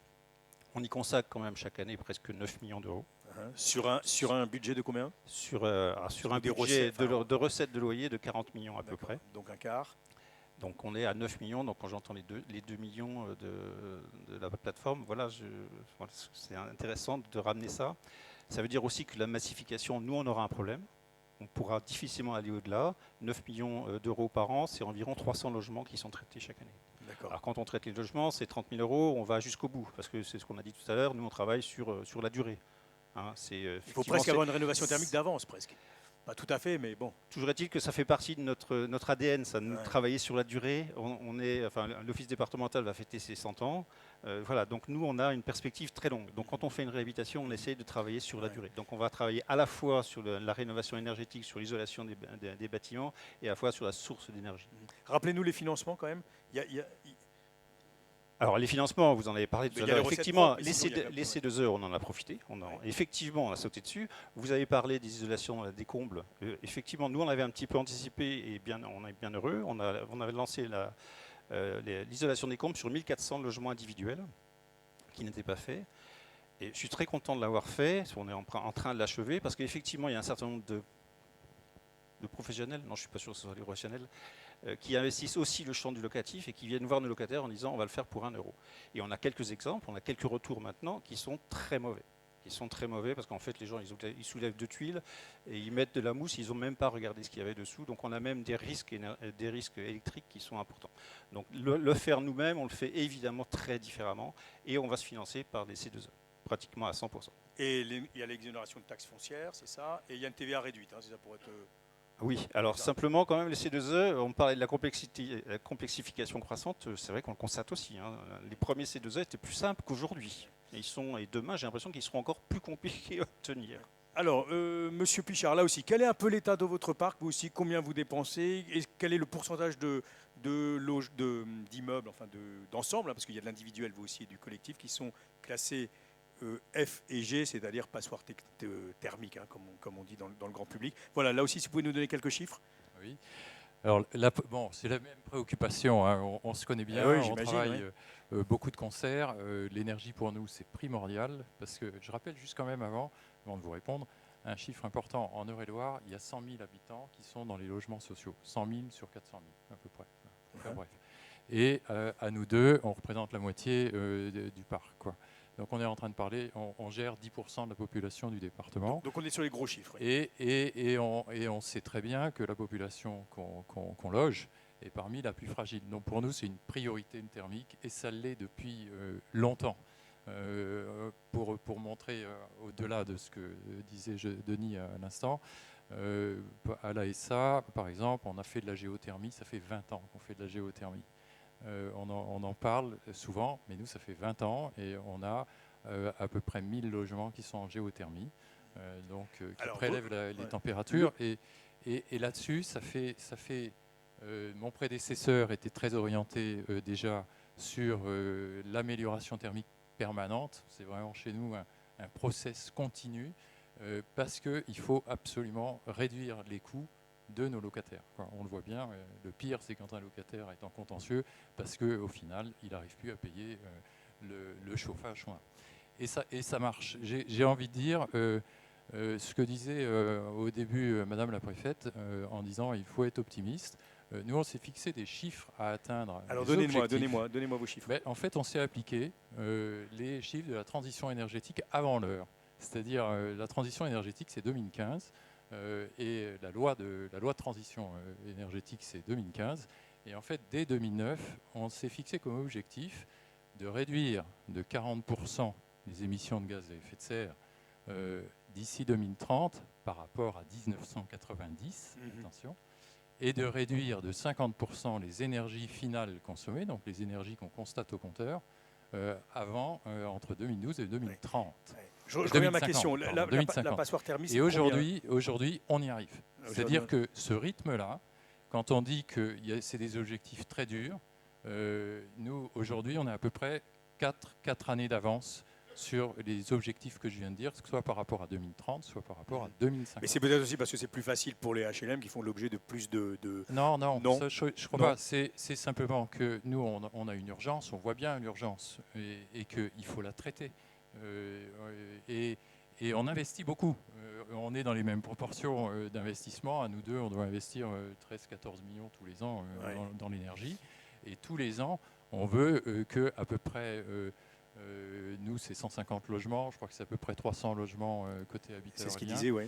On y consacre quand même chaque année presque 9 millions d'euros. Sur un budget de combien? Sur un budget de recettes de loyer de 40 millions à peu près. Donc un quart. Donc on est à 9 millions, donc quand j'entends les 2 millions de la plateforme, voilà, c'est intéressant de ramener ça. Ça veut dire aussi que la massification, nous on aura un problème. On pourra difficilement aller au-delà. 9 millions d'euros par an, c'est environ 300 logements qui sont traités chaque année. Alors quand on traite les logements, c'est 30 000 euros, on va jusqu'au bout, parce que c'est ce qu'on a dit tout à l'heure, nous on travaille sur la durée. Hein, il faut presque avoir une rénovation thermique d'avance, presque. Pas tout à fait, mais bon. Toujours est-il que ça fait partie de notre ADN, ça, de travailler sur la durée. L'office départemental va fêter ses 100 ans. Voilà, donc nous, on a une perspective très longue. Donc quand on fait une réhabilitation, on essaie de travailler sur la durée. Donc on va travailler à la fois sur la rénovation énergétique, sur l'isolation des bâtiments, et à la fois sur la source d'énergie. Rappelez-nous les financements quand même. Alors les financements, vous en avez parlé tout à l'heure. Effectivement, les C2E, on en a profité. Effectivement, on a sauté dessus. Vous avez parlé des isolations des combles. Effectivement, nous, on avait un petit peu anticipé et on est bien heureux. On avait lancé l'isolation des combles sur 1400 logements individuels qui n'étaient pas faits. Et je suis très content de l'avoir fait. On est en train de l'achever parce qu'effectivement, il y a un certain nombre de professionnels, non, je ne suis pas sûr que ce soit des professionnels, qui investissent aussi le champ du locatif et qui viennent voir nos locataires en disant on va le faire pour 1 euro. Et on a quelques exemples, on a quelques retours maintenant qui sont très mauvais. Ils sont très mauvais parce qu'en fait les gens ils soulèvent 2 tuiles et ils mettent de la mousse, ils n'ont même pas regardé ce qu'il y avait dessous. Donc on a même des risques électriques qui sont importants. Donc le faire nous-mêmes, on le fait évidemment très différemment et on va se financer par des C2E, pratiquement à 100%. Et il y a l'exonération de taxes foncières, c'est ça, et il y a une TVA réduite, c'est ça pour être... Oui, alors simplement quand même les C2E, on parlait de la complexification croissante, c'est vrai qu'on le constate aussi. Hein. Les premiers C2E étaient plus simples qu'aujourd'hui. Et demain, j'ai l'impression qu'ils seront encore plus compliqués à obtenir. Alors, Monsieur Pichard, là aussi, quel est un peu l'état de votre parc? Vous aussi, combien vous dépensez? Et quel est le pourcentage d'immeubles, enfin d'ensemble, parce qu'il y a de l'individuel, vous aussi, et du collectif, qui sont classés F et G, c'est-à-dire passoire thermique, comme on dit dans le grand public. Voilà, là aussi, si vous pouvez nous donner quelques chiffres. Oui. Alors, c'est la même préoccupation. Hein. On se connaît bien, on travaille beaucoup de concerts. L'énergie, pour nous, c'est primordial. Parce que, je rappelle juste quand même avant de vous répondre, un chiffre important. En Eure-et-Loire, il y a 100 000 habitants qui sont dans les logements sociaux. 100 000 sur 400 000, à peu près. Enfin, bref. Et à nous deux, on représente la moitié du parc, quoi. Donc on est en train de parler, on gère 10% de la population du département. Donc on est sur les gros chiffres. Oui. Et on sait très bien que la population qu'on loge est parmi la plus fragile. Donc pour nous, c'est une priorité, une thermique, et ça l'est depuis longtemps. Pour montrer au-delà de ce que disait Denis à l'instant, à l'ASA, par exemple, on a fait de la géothermie, ça fait 20 ans qu'on fait de la géothermie. On en parle souvent, mais nous, ça fait 20 ans et on a à peu près 1000 logements qui sont en géothermie, qui prélèvent les températures. Et là-dessus, mon prédécesseur était très orienté déjà sur l'amélioration thermique permanente. C'est vraiment chez nous un process continu parce qu'il faut absolument réduire les coûts de nos locataires. On le voit bien, le pire c'est quand un locataire est en contentieux parce qu'au final il n'arrive plus à payer le chauffage. et ça marche. J'ai envie de dire ce que disait au début Madame la préfète en disant il faut être optimiste. Nous, on s'est fixé des chiffres à atteindre. Alors donnez-moi vos chiffres. Ben, en fait, on s'est appliqué les chiffres de la transition énergétique avant l'heure. C'est-à-dire la transition énergétique, c'est 2015. Et la loi de transition énergétique, c'est 2015. Et en fait, dès 2009, on s'est fixé comme objectif de réduire de 40% les émissions de gaz à effet de serre d'ici 2030 par rapport à 1990, attention, et de réduire de 50% les énergies finales consommées, donc les énergies qu'on constate au compteur, entre 2012 et 2030. Ouais. Je reviens à ma question. La passoire thermique, et aujourd'hui, on y arrive. C'est-à-dire que ce rythme-là, quand on dit que c'est des objectifs très durs, nous, aujourd'hui, on est à peu près 4 années d'avance sur les objectifs que je viens de dire, que ce soit par rapport à 2030, soit par rapport à 2050. Mais c'est peut-être aussi parce que c'est plus facile pour les HLM qui font l'objet de plus de... Non, ça, je ne crois pas. C'est simplement que nous, on a une urgence, on voit bien l'urgence et qu'il faut la traiter. Et on investit beaucoup. On est dans les mêmes proportions d'investissement. À nous deux, on doit investir 13-14 millions tous les ans dans l'énergie. Et tous les ans, on veut qu'à peu près... nous, c'est 150 logements. Je crois que c'est à peu près 300 logements côté habitat. C'est ce qu'il disait, oui.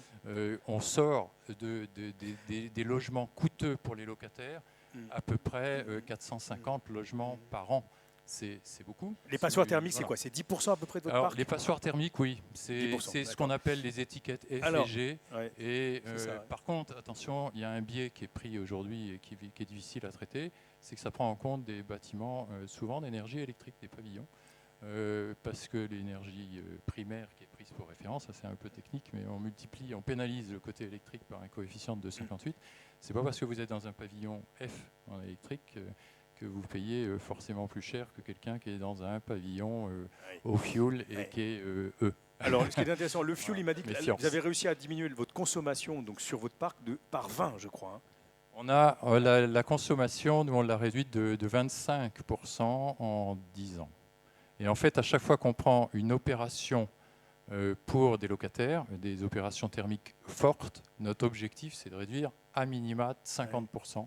On sort des logements coûteux pour les locataires, à peu près 450 logements par an. C'est beaucoup. Les passoires thermiques, c'est quoi? C'est 10% à peu près de votre parc? Les passoires thermiques, oui. C'est ce qu'on appelle les étiquettes F et G. Par contre, attention, il y a un biais qui est pris aujourd'hui et qui est difficile à traiter, c'est que ça prend en compte des bâtiments souvent d'énergie électrique, des pavillons. Parce que l'énergie primaire qui est prise pour référence, ça c'est un peu technique, mais on pénalise le côté électrique par un coefficient de 2,58. C'est pas parce que vous êtes dans un pavillon F en électrique que vous payez forcément plus cher que quelqu'un qui est dans un pavillon au fioul et qui est E. Alors, ce qui est intéressant, le fioul, il m'a dit que vous avez réussi à diminuer votre consommation donc, sur votre parc par 20, je crois. On a la consommation, nous on l'a réduite de 25% en 10 ans. Et en fait, à chaque fois qu'on prend une opération pour des locataires, des opérations thermiques fortes, notre objectif, c'est de réduire à minima de 50%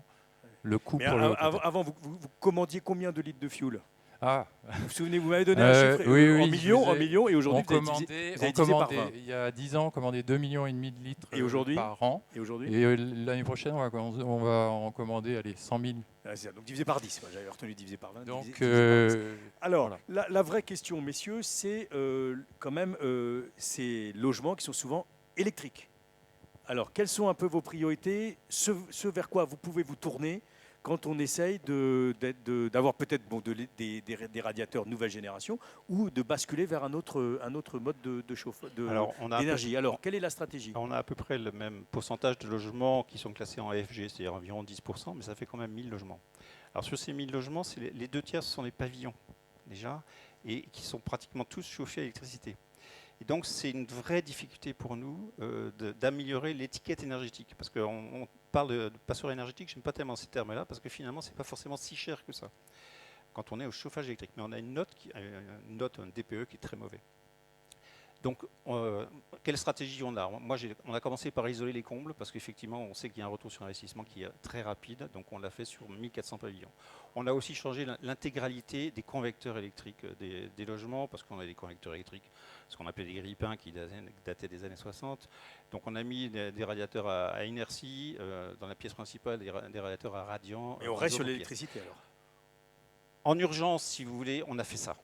le coût pour le locataire. Avant, vous commandiez combien de litres de fioul? Ah. Vous vous souvenez, vous m'avez donné un chiffre en millions, et aujourd'hui, vous avez divisé par 20. Il y a 10 ans, on commandait 2,5 millions de litres par an. Et l'année prochaine, on va en commander 100 000. Donc divisé par 10, j'avais retenu divisé par 20. Donc, alors, voilà. la vraie question, messieurs, c'est quand même ces logements qui sont souvent électriques. Alors, quelles sont un peu vos priorités, ce vers quoi vous pouvez vous tourner quand on essaye d'avoir peut-être des radiateurs nouvelle génération ou de basculer vers un autre mode d'énergie. Alors, quelle est la stratégie? On a à peu près le même pourcentage de logements qui sont classés en FG, c'est-à-dire environ 10%, mais ça fait quand même 1000 logements. Alors sur ces 1000 logements, les 2 tiers, ce sont les pavillons, déjà, et qui sont pratiquement tous chauffés à l'électricité. Et donc, c'est une vraie difficulté pour nous d'améliorer l'étiquette énergétique. Parce qu'on parle de passoire énergétique, je n'aime pas tellement ces termes-là, parce que finalement, ce n'est pas forcément si cher que ça, quand on est au chauffage électrique. Mais on a une note, un DPE qui est très mauvais. Donc, quelle stratégie on a? On a commencé par isoler les combles, parce qu'effectivement, on sait qu'il y a un retour sur investissement qui est très rapide, donc on l'a fait sur 1400 pavillons. On a aussi changé l'intégralité des convecteurs électriques des logements, parce qu'on a des convecteurs électriques, ce qu'on appelait des grippins qui dataient des années 60. Donc on a mis des radiateurs à inertie, dans la pièce principale, des radiateurs à radiant. Et on reste sur l'électricité alors? En urgence, si vous voulez, on a fait ça.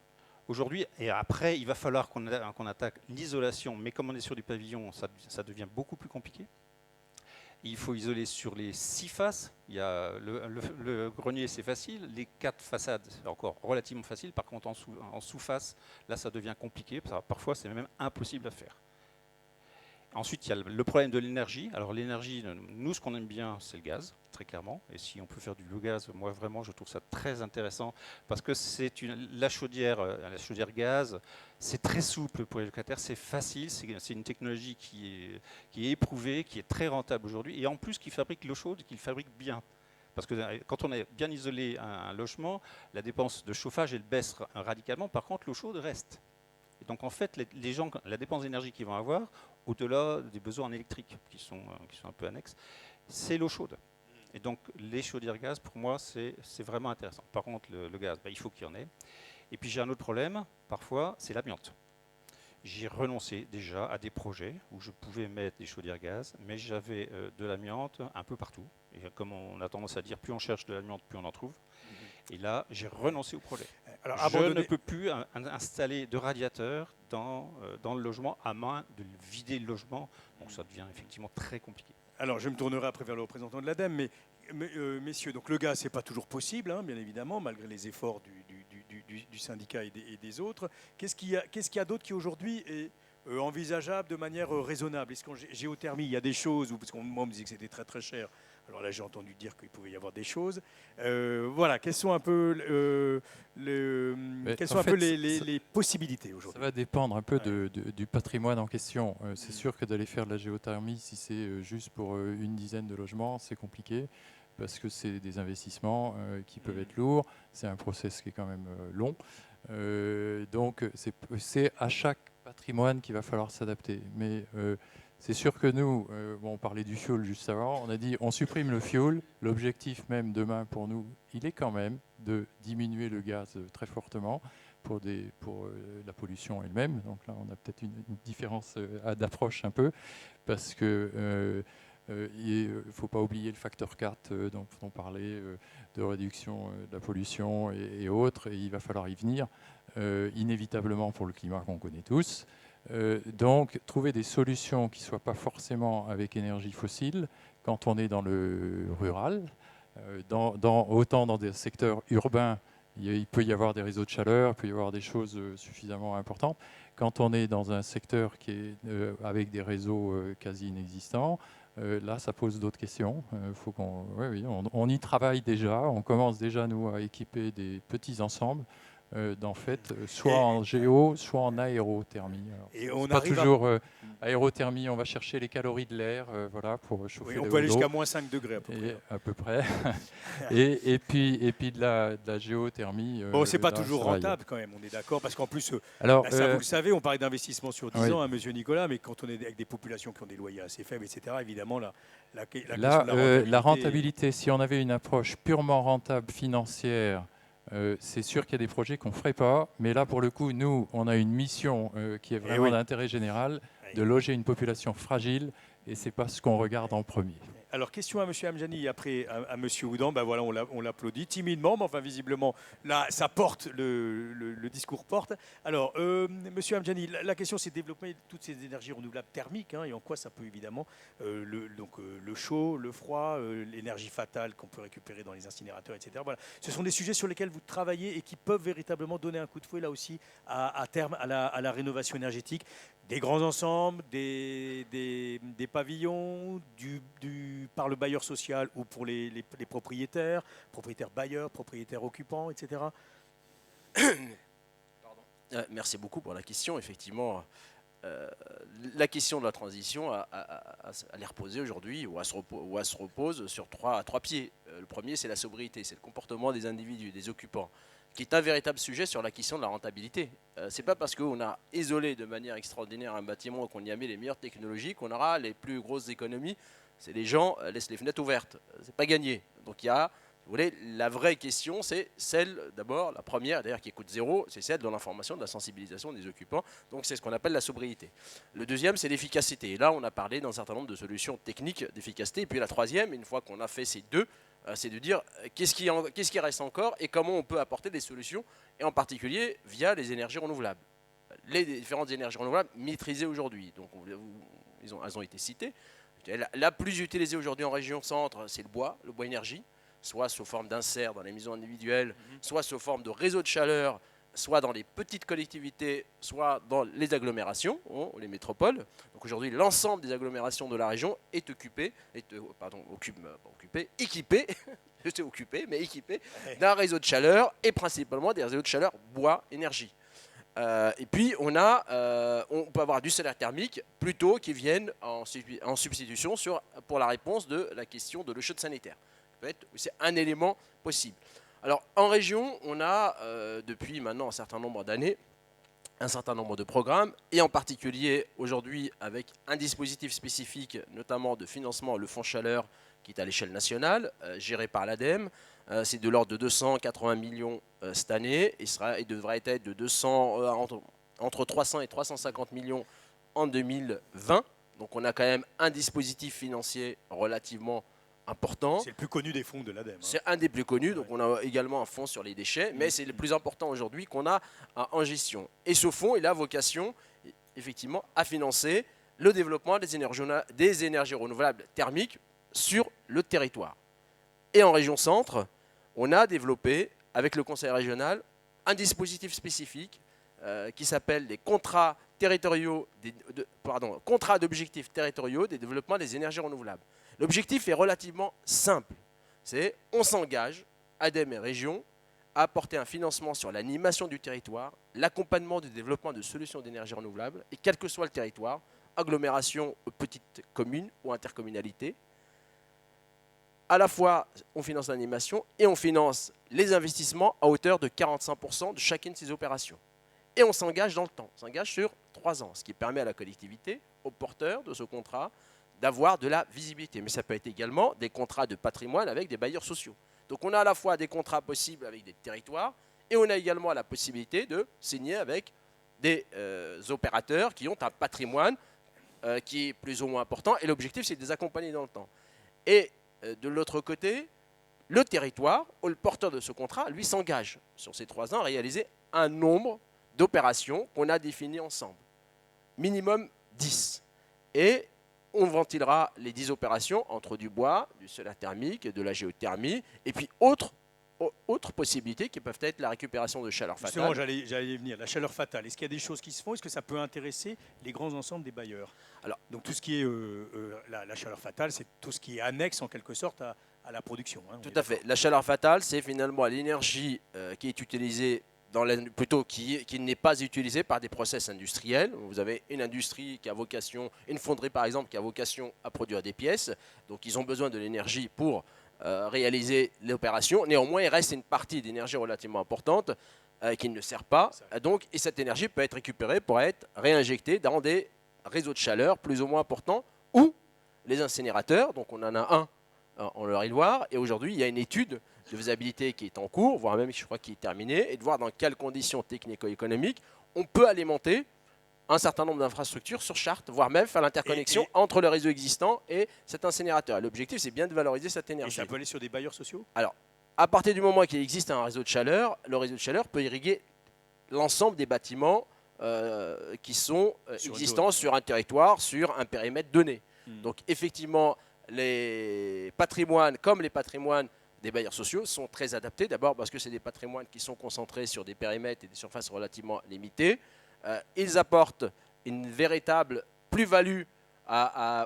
Aujourd'hui, et après, il va falloir qu'on attaque l'isolation, mais comme on est sur du pavillon, ça devient beaucoup plus compliqué. Il faut isoler sur les 6 faces. Il y a le grenier, c'est facile. Les 4 façades, c'est encore relativement facile. Par contre, en sous-face, là, ça devient compliqué. Parfois, c'est même impossible à faire. Ensuite, il y a le problème de l'énergie. Alors l'énergie, nous, ce qu'on aime bien, c'est le gaz, très clairement. Et si on peut faire du biogaz, moi, vraiment, je trouve ça très intéressant. Parce que c'est la chaudière gaz, c'est très souple pour les locataires, c'est facile. C'est une technologie qui est éprouvée, qui est très rentable aujourd'hui. Et en plus, qui fabrique l'eau chaude, qui le fabrique bien. Parce que quand on a bien isolé un logement, la dépense de chauffage, elle baisse radicalement. Par contre, l'eau chaude reste. Et donc en fait, les gens, la dépense d'énergie qu'ils vont avoir, au-delà des besoins en électrique, qui sont un peu annexes, c'est l'eau chaude. Et donc les chaudières gaz, pour moi, c'est vraiment intéressant. Par contre, le gaz, il faut qu'il y en ait. Et puis j'ai un autre problème, parfois, c'est l'amiante. J'ai renoncé déjà à des projets où je pouvais mettre des chaudières gaz, mais j'avais de l'amiante un peu partout. Et comme on a tendance à dire, plus on cherche de l'amiante, plus on en trouve. Et là, j'ai renoncé au projet. Alors, je ne peux plus installer de radiateur dans le logement, à moins de vider le logement. Donc ça devient effectivement très compliqué. Alors, je me tournerai après vers le représentant de l'ADEME, mais messieurs, donc le gaz, ce n'est pas toujours possible, hein, bien évidemment, malgré les efforts du syndicat et des autres. Qu'est-ce qu'il y a d'autre qui aujourd'hui est envisageable de manière raisonnable? Est-ce qu'en géothermie, il y a des choses, parce qu'on me disait que c'était très très cher. Alors là, j'ai entendu dire qu'il pouvait y avoir des choses. Voilà, quelles sont un peu, les possibilités aujourd'hui? Ça va dépendre un peu du patrimoine en question. C'est sûr que d'aller faire de la géothermie, si c'est juste pour une dizaine de logements, c'est compliqué, parce que c'est des investissements qui peuvent être lourds. C'est un process qui est quand même long. Donc, c'est à chaque patrimoine qu'il va falloir s'adapter. Mais c'est sûr que nous, on parlait du fioul juste avant, on a dit on supprime le fioul. L'objectif même demain pour nous, il est quand même de diminuer le gaz très fortement pour la pollution elle-même. Donc là, on a peut-être une différence d'approche un peu, parce que il ne faut pas oublier le facteur 4 dont on parlait, de réduction de la pollution et autres, et il va falloir y venir, inévitablement pour le climat qu'on connaît tous. Donc, trouver des solutions qui ne soient pas forcément avec énergie fossile quand on est dans le rural. Autant dans des secteurs urbains, il peut y avoir des réseaux de chaleur, il peut y avoir des choses suffisamment importantes. Quand on est dans un secteur qui est avec des réseaux quasi inexistants, là, ça pose d'autres questions. On y travaille déjà. On commence déjà, nous, à équiper des petits ensembles. Soit en géo, soit en aérothermie. Et on pas toujours aérothermie, on va chercher les calories de l'air, pour chauffer. On peut aller jusqu'à moins 5 degrés à peu près. et puis de la géothermie. Bon, c'est pas toujours rentable quand même, on est d'accord, parce qu'en plus, ça vous le savez, on parlait d'investissement sur 10 ans, Monsieur Nicolas, mais quand on est avec des populations qui ont des loyers assez faibles, etc., évidemment, la rentabilité, si on avait une approche purement rentable financière, c'est sûr qu'il y a des projets qu'on ne ferait pas, mais là, pour le coup, nous, on a une mission qui est vraiment d'intérêt général, de loger une population fragile, et ce n'est pas ce qu'on regarde en premier. Alors, question à M. Amjani et après à M. Houdan. Ben voilà, on l'applaudit timidement, mais enfin, visiblement, là, ça porte, le discours porte. Alors, M. Amjani, la question, c'est de développer toutes ces énergies renouvelables thermiques, et en quoi ça peut évidemment, le chaud, le froid, l'énergie fatale qu'on peut récupérer dans les incinérateurs, etc. Voilà. Ce sont des sujets sur lesquels vous travaillez et qui peuvent véritablement donner un coup de fouet, là aussi, à terme, à la rénovation énergétique. Des grands ensembles, des pavillons, par le bailleur social ou pour les propriétaires bailleurs, propriétaires occupants, etc. Merci beaucoup pour la question. Effectivement, la question de la transition, elle est reposée aujourd'hui, ou elle se repose sur trois pieds. Le premier, c'est la sobriété, c'est le comportement des individus, des occupants, qui est un véritable sujet sur la question de la rentabilité. C'est pas parce qu'on a isolé de manière extraordinaire un bâtiment, qu'on y a mis les meilleures technologies, qu'on aura les plus grosses économies. C'est les gens laissent les fenêtres ouvertes. C'est pas gagné. Donc il y a, si vous voulez, la vraie question, c'est celle, d'abord, la première, d'ailleurs qui coûte zéro, c'est celle de l'information, de la sensibilisation des occupants. Donc c'est ce qu'on appelle la sobriété. Le deuxième, c'est l'efficacité. Et là, on a parlé d'un certain nombre de solutions techniques d'efficacité. Et puis la troisième, une fois qu'on a fait ces deux, c'est de dire qu'est-ce qui reste encore et comment on peut apporter des solutions, et en particulier via les énergies renouvelables. Les différentes énergies renouvelables maîtrisées aujourd'hui. Donc elles ont été citées. La plus utilisée aujourd'hui en région centre, c'est le bois énergie, soit sous forme d'insert dans les maisons individuelles, soit sous forme de réseau de chaleur, soit dans les petites collectivités, soit dans les agglomérations, les métropoles. Donc aujourd'hui, l'ensemble des agglomérations de la région est équipé d'un réseau de chaleur, et principalement des réseaux de chaleur bois-énergie. Et puis on peut avoir du solaire thermique plutôt qui viennent en substitution pour la réponse de la question de l'eau chaude sanitaire. C'est un élément possible. Alors en région, on a depuis maintenant un certain nombre d'années un certain nombre de programmes, et en particulier aujourd'hui avec un dispositif spécifique, notamment de financement, le Fonds Chaleur, qui est à l'échelle nationale, géré par l'ADEME. C'est de l'ordre de 280 millions cette année, et devrait être de entre 300 et 350 millions en 2020. Donc on a quand même un dispositif financier relativement important. C'est le plus connu des fonds de l'ADEME. C'est un des plus connus, donc on a également un fonds sur les déchets, mais c'est le plus important aujourd'hui qu'on a en gestion. Et ce fonds, il a vocation effectivement à financer le développement des énergies renouvelables thermiques sur le territoire. Et en région centre, on a développé avec le conseil régional un dispositif spécifique qui s'appelle les contrats contrats d'objectifs territoriaux des développements des énergies renouvelables. L'objectif est relativement simple. C'est on s'engage, ADEME et région, à apporter un financement sur l'animation du territoire, l'accompagnement du développement de solutions d'énergie renouvelable, et quel que soit le territoire, agglomération, petite commune ou intercommunalité. À la fois, on finance l'animation et on finance les investissements à hauteur de 45% de chacune de ces opérations. Et on s'engage dans le temps, on s'engage sur 3 ans, ce qui permet à la collectivité, aux porteurs de ce contrat, d'avoir de la visibilité. Mais ça peut être également des contrats de patrimoine avec des bailleurs sociaux. Donc on a à la fois des contrats possibles avec des territoires et on a également la possibilité de signer avec des opérateurs qui ont un patrimoine qui est plus ou moins important. Et l'objectif, c'est de les accompagner dans le temps. Et de l'autre côté, le territoire, ou le porteur de ce contrat, lui s'engage sur ces 3 ans à réaliser un nombre d'opérations qu'on a définies ensemble. Minimum 10. Et on ventilera les 10 opérations entre du bois, du solaire thermique, de la géothermie, et puis autres possibilités qui peuvent être la récupération de chaleur fatale. Justement, j'allais y venir. La chaleur fatale, est-ce qu'il y a des choses qui se font? Est-ce que ça peut intéresser les grands ensembles des bailleurs? Alors, donc tout ce qui est la chaleur fatale, c'est tout ce qui est annexe en quelque sorte à la production. Hein, tout à fait. La chaleur fatale, c'est finalement l'énergie qui est utilisée qui n'est pas utilisé par des process industriels. Vous avez une industrie qui a vocation, une fonderie par exemple, qui a vocation à produire des pièces. Donc ils ont besoin de l'énergie pour réaliser l'opération. Néanmoins, il reste une partie d'énergie relativement importante qui ne sert pas. Et cette énergie peut être récupérée pour être réinjectée dans des réseaux de chaleur plus ou moins importants ou les incinérateurs. Donc on en a un en Eure-et-Loire. Et aujourd'hui, il y a une étude de faisabilité qui est en cours, voire même je crois qui est terminée, et de voir dans quelles conditions technico-économiques on peut alimenter un certain nombre d'infrastructures sur Chartres, voire même faire l'interconnexion entre le réseau existant et cet incinérateur. L'objectif, c'est bien de valoriser cette énergie. Et ça peut aller sur des bailleurs sociaux? Alors, à partir du moment qu'il existe un réseau de chaleur, le réseau de chaleur peut irriguer l'ensemble des bâtiments qui sont existants sur un territoire, sur un périmètre donné. Donc, effectivement, les patrimoines, comme les patrimoines des bailleurs sociaux, sont très adaptés. D'abord parce que c'est des patrimoines qui sont concentrés sur des périmètres et des surfaces relativement limitées. Ils apportent une véritable plus-value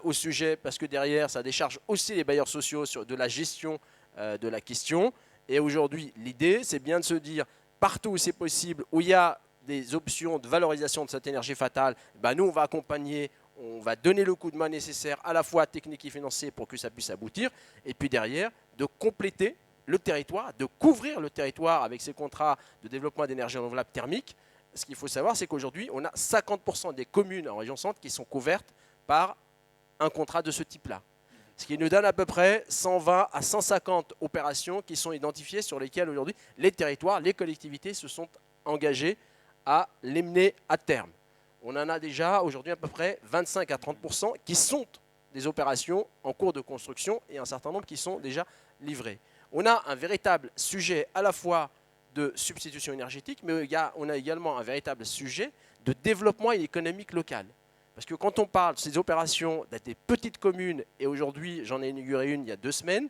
au sujet parce que derrière, ça décharge aussi les bailleurs sociaux de la gestion de la question. Et aujourd'hui, l'idée, c'est bien de se dire, partout où c'est possible, où il y a des options de valorisation de cette énergie fatale, nous, on va accompagner, on va donner le coup de main nécessaire à la fois technique et financier pour que ça puisse aboutir. Et puis derrière, de compléter le territoire, de couvrir le territoire avec ces contrats de développement d'énergie renouvelable thermique. Ce qu'il faut savoir, c'est qu'aujourd'hui, on a 50% des communes en région centre qui sont couvertes par un contrat de ce type-là. Ce qui nous donne à peu près 120 à 150 opérations qui sont identifiées sur lesquelles aujourd'hui les territoires, les collectivités se sont engagés à les mener à terme. On en a déjà aujourd'hui à peu près 25 à 30% qui sont des opérations en cours de construction et un certain nombre qui sont déjà livrées. On a un véritable sujet à la fois de substitution énergétique, mais on a également un véritable sujet de développement économique local. Parce que quand on parle de ces opérations des petites communes, et aujourd'hui j'en ai inauguré une il y a 2 semaines,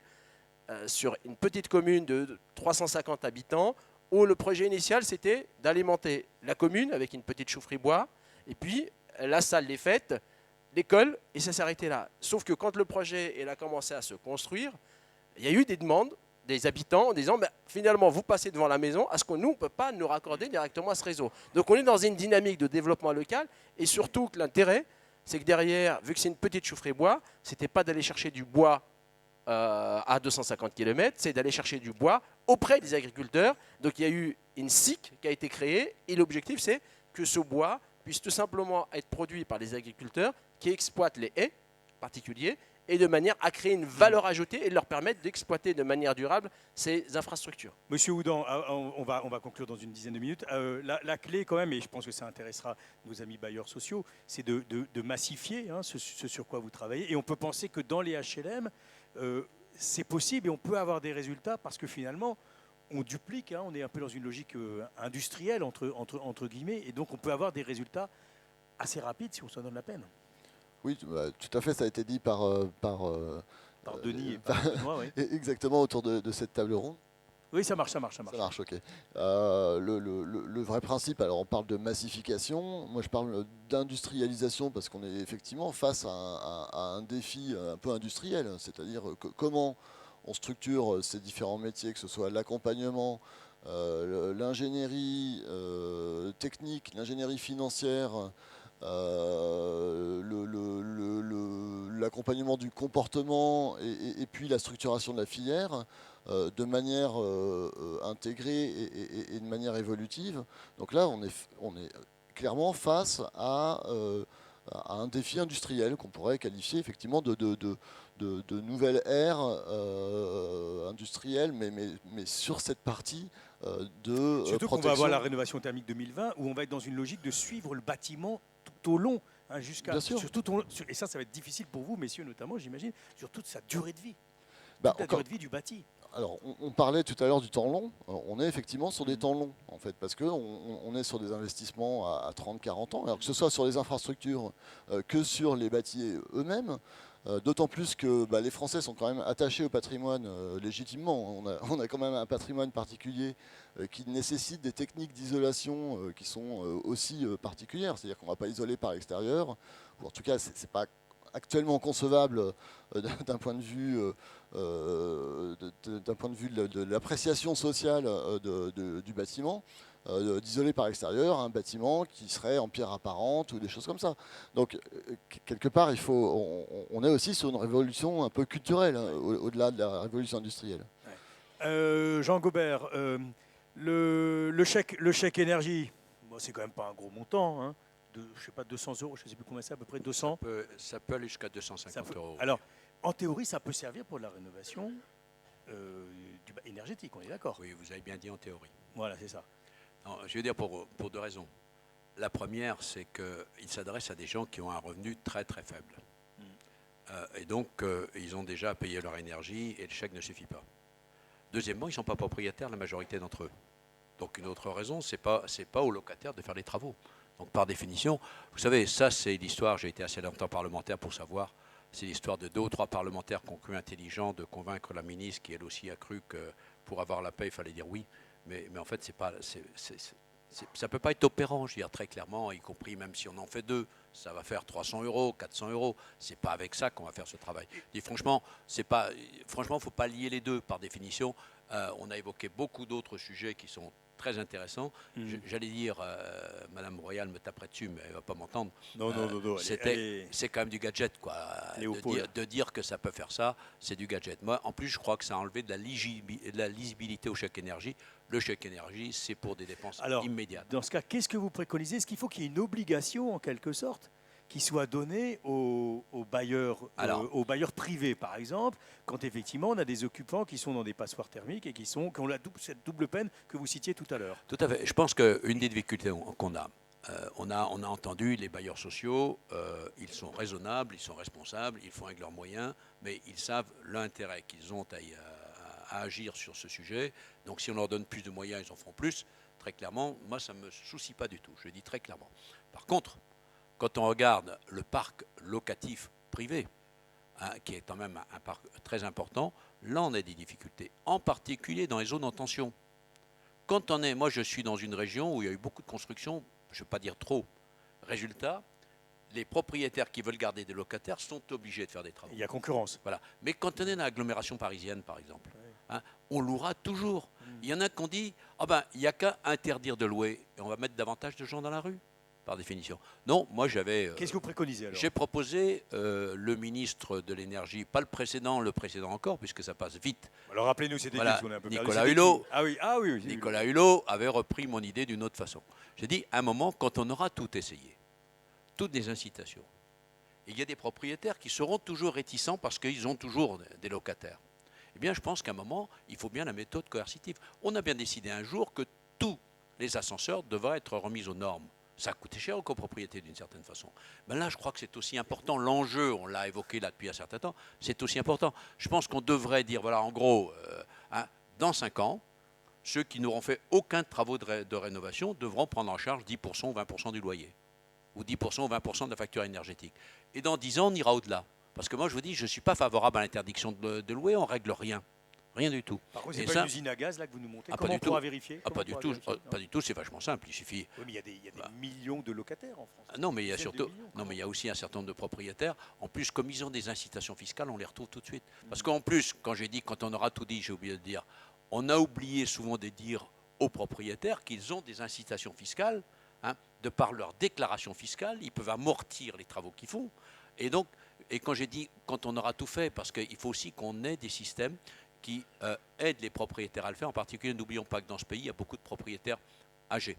sur une petite commune de 350 habitants, où le projet initial c'était d'alimenter la commune avec une petite chaufferie bois, et puis la salle des fêtes, l'école, et ça s'est arrêté là. Sauf que quand le projet a commencé à se construire, il y a eu des demandes des habitants en disant finalement vous passez devant la maison, est-ce que nous on ne peut pas nous raccorder directement à ce réseau? Donc on est dans une dynamique de développement local et surtout que l'intérêt c'est que derrière, vu que c'est une petite chaufferie bois, c'était pas d'aller chercher du bois à 250 km, c'est d'aller chercher du bois auprès des agriculteurs. Donc il y a eu une SIC qui a été créée et l'objectif c'est que ce bois puisse tout simplement être produit par les agriculteurs qui exploitent les haies particuliers et de manière à créer une valeur ajoutée et leur permettre d'exploiter de manière durable ces infrastructures. Monsieur Houdan, on va conclure dans une dizaine de minutes. La clé quand même, et je pense que ça intéressera nos amis bailleurs sociaux, c'est de massifier ce sur quoi vous travaillez. Et on peut penser que dans les HLM, c'est possible et on peut avoir des résultats parce que finalement, on duplique, on est un peu dans une logique industrielle entre guillemets, et donc on peut avoir des résultats assez rapides si on s'en donne la peine. Oui, tout à fait, ça a été dit par Denis et par Benoît, oui. Exactement, autour de cette table ronde. Oui, ça marche. Ça marche, ok. Le vrai principe, alors on parle de massification, moi je parle d'industrialisation parce qu'on est effectivement face à un défi un peu industriel, c'est-à-dire comment on structure ces différents métiers, que ce soit l'accompagnement, l'ingénierie technique, l'ingénierie financière, l'accompagnement du comportement et puis la structuration de la filière de manière intégrée et de manière évolutive. Donc là, on est clairement face à un défi industriel qu'on pourrait qualifier effectivement de nouvelle ère industrielle, mais sur cette partie de surtout qu'on va avoir la rénovation thermique 2020 où on va être dans une logique de suivre le bâtiment tout au long, jusqu'à et ça va être difficile pour vous, messieurs notamment, j'imagine, sur toute sa durée de vie, la durée de vie du bâti. Alors, on parlait tout à l'heure du temps long. On est effectivement sur des temps longs, en fait, parce qu'on est sur des investissements à 30-40 ans, alors que ce soit sur les infrastructures que sur les bâtis eux-mêmes. D'autant plus que les Français sont quand même attachés au patrimoine légitimement. On a quand même un patrimoine particulier qui nécessite des techniques d'isolation qui sont aussi particulières. C'est-à-dire qu'on ne va pas isoler par l'extérieur. En tout cas, c'est pas actuellement concevable d'un point de vue de l'appréciation sociale du bâtiment, d'isoler par l'extérieur un bâtiment qui serait en pierre apparente ou des choses comme ça. Donc quelque part, on est aussi sur une révolution un peu culturelle, au-delà de la révolution industrielle. Jean Gaubert, le chèque énergie, c'est quand même pas un gros montant, hein. Je ne sais pas, 200 €, je ne sais plus combien c'est, à peu près 200. Ça peut aller jusqu'à 250 €. Alors, en théorie, ça peut servir pour de la rénovation énergétique, on est d'accord? Oui, vous avez bien dit en théorie. Voilà, c'est ça. Non, je veux dire pour deux raisons. La première, c'est qu'il s'adresse à des gens qui ont un revenu très très faible. Et donc, ils ont déjà payé leur énergie et le chèque ne suffit pas. Deuxièmement, ils ne sont pas propriétaires, la majorité d'entre eux. Donc, une autre raison, c'est pas aux locataires de faire les travaux. Donc, par définition, vous savez, ça, c'est l'histoire, j'ai été assez longtemps parlementaire pour savoir, c'est l'histoire de 2 ou 3 parlementaires qui ont cru intelligents de convaincre la ministre, qui elle aussi a cru que pour avoir la paix, il fallait dire oui. Mais en fait, ça ne peut pas être opérant, je veux dire très clairement, y compris même si on en fait 2, ça va faire 300 €, 400 €. Ce n'est pas avec ça qu'on va faire ce travail. Et franchement, il ne faut pas lier les deux par définition. On a évoqué beaucoup d'autres sujets qui sont très intéressant. J'allais dire, Madame Royal me taperait dessus, mais elle ne va pas m'entendre. Non. C'est quand même du gadget, quoi. De dire que ça peut faire ça, c'est du gadget. Moi, en plus, je crois que ça a enlevé de la lisibilité au chèque énergie. Le chèque énergie, c'est pour des dépenses immédiates. Dans ce cas, qu'est-ce que vous préconisez? Est-ce qu'il faut qu'il y ait une obligation, en quelque sorte, qui soit donnée aux bailleurs privés, par exemple, quand effectivement on a des occupants qui sont dans des passoires thermiques et qui ont cette double peine que vous citiez tout à l'heure? Tout à fait. Je pense qu'une des difficultés qu'on a, on a entendu les bailleurs sociaux, ils sont raisonnables, ils sont responsables, ils font avec leurs moyens, mais ils savent l'intérêt qu'ils ont à agir sur ce sujet. Donc si on leur donne plus de moyens, ils en feront plus. Très clairement, moi ça ne me soucie pas du tout, je le dis très clairement. Par contre, quand on regarde le parc locatif privé, qui est quand même un parc très important, là on a des difficultés, en particulier dans les zones en tension. Moi je suis dans une région où il y a eu beaucoup de construction, je ne veux pas dire trop. Résultat, les propriétaires qui veulent garder des locataires sont obligés de faire des travaux. Il y a concurrence. Voilà. Mais quand on est dans l'agglomération parisienne, par exemple, on louera toujours. Il y en a qui ont dit, il n'y a qu'à interdire de louer et on va mettre davantage de gens dans la rue. par définition. Non, moi j'avais... Qu'est-ce que vous préconisez alors? J'ai proposé le ministre de l'énergie, pas le précédent encore, puisque ça passe vite. Alors rappelez-nous, c'était voilà, on est un peu Nicolas Hulot. Oui. Nicolas Hulot avait repris mon idée d'une autre façon. J'ai dit, à un moment, quand on aura tout essayé, toutes les incitations, il y a des propriétaires qui seront toujours réticents parce qu'ils ont toujours des locataires. Eh bien, je pense qu'à un moment, il faut bien la méthode coercitive. On a bien décidé un jour que tous les ascenseurs devraient être remis aux normes. Ça a coûté cher aux copropriétés d'une certaine façon. Ben là, je crois que c'est aussi important. L'enjeu, on l'a évoqué là depuis un certain temps, c'est aussi important. Je pense qu'on devrait dire, voilà, en gros, dans 5 ans, ceux qui n'auront fait aucun travaux de rénovation devront prendre en charge 10% ou 20% du loyer. Ou 10% ou 20% de la facture énergétique. Et dans 10 ans, on ira au-delà. Parce que moi, je vous dis, je ne suis pas favorable à l'interdiction de louer, on ne règle rien. Rien du tout. Par contre, c'est pas une usine à gaz là que vous nous montrez. Comment on pourra vérifier? Pas du tout, c'est vachement simple. Il suffit. Oui, mais il y a des millions de locataires en France. Non, mais il y a surtout, mais il y a aussi un certain nombre de propriétaires. En plus, comme ils ont des incitations fiscales, on les retrouve tout de suite. Parce qu'en plus, quand j'ai dit, quand on aura tout dit, j'ai oublié de dire, on a oublié souvent de dire aux propriétaires qu'ils ont des incitations fiscales, de par leur déclaration fiscale, ils peuvent amortir les travaux qu'ils font. Et donc, quand j'ai dit, quand on aura tout fait, parce qu'il faut aussi qu'on ait des systèmes qui aident les propriétaires à le faire. En particulier, n'oublions pas que dans ce pays, il y a beaucoup de propriétaires âgés,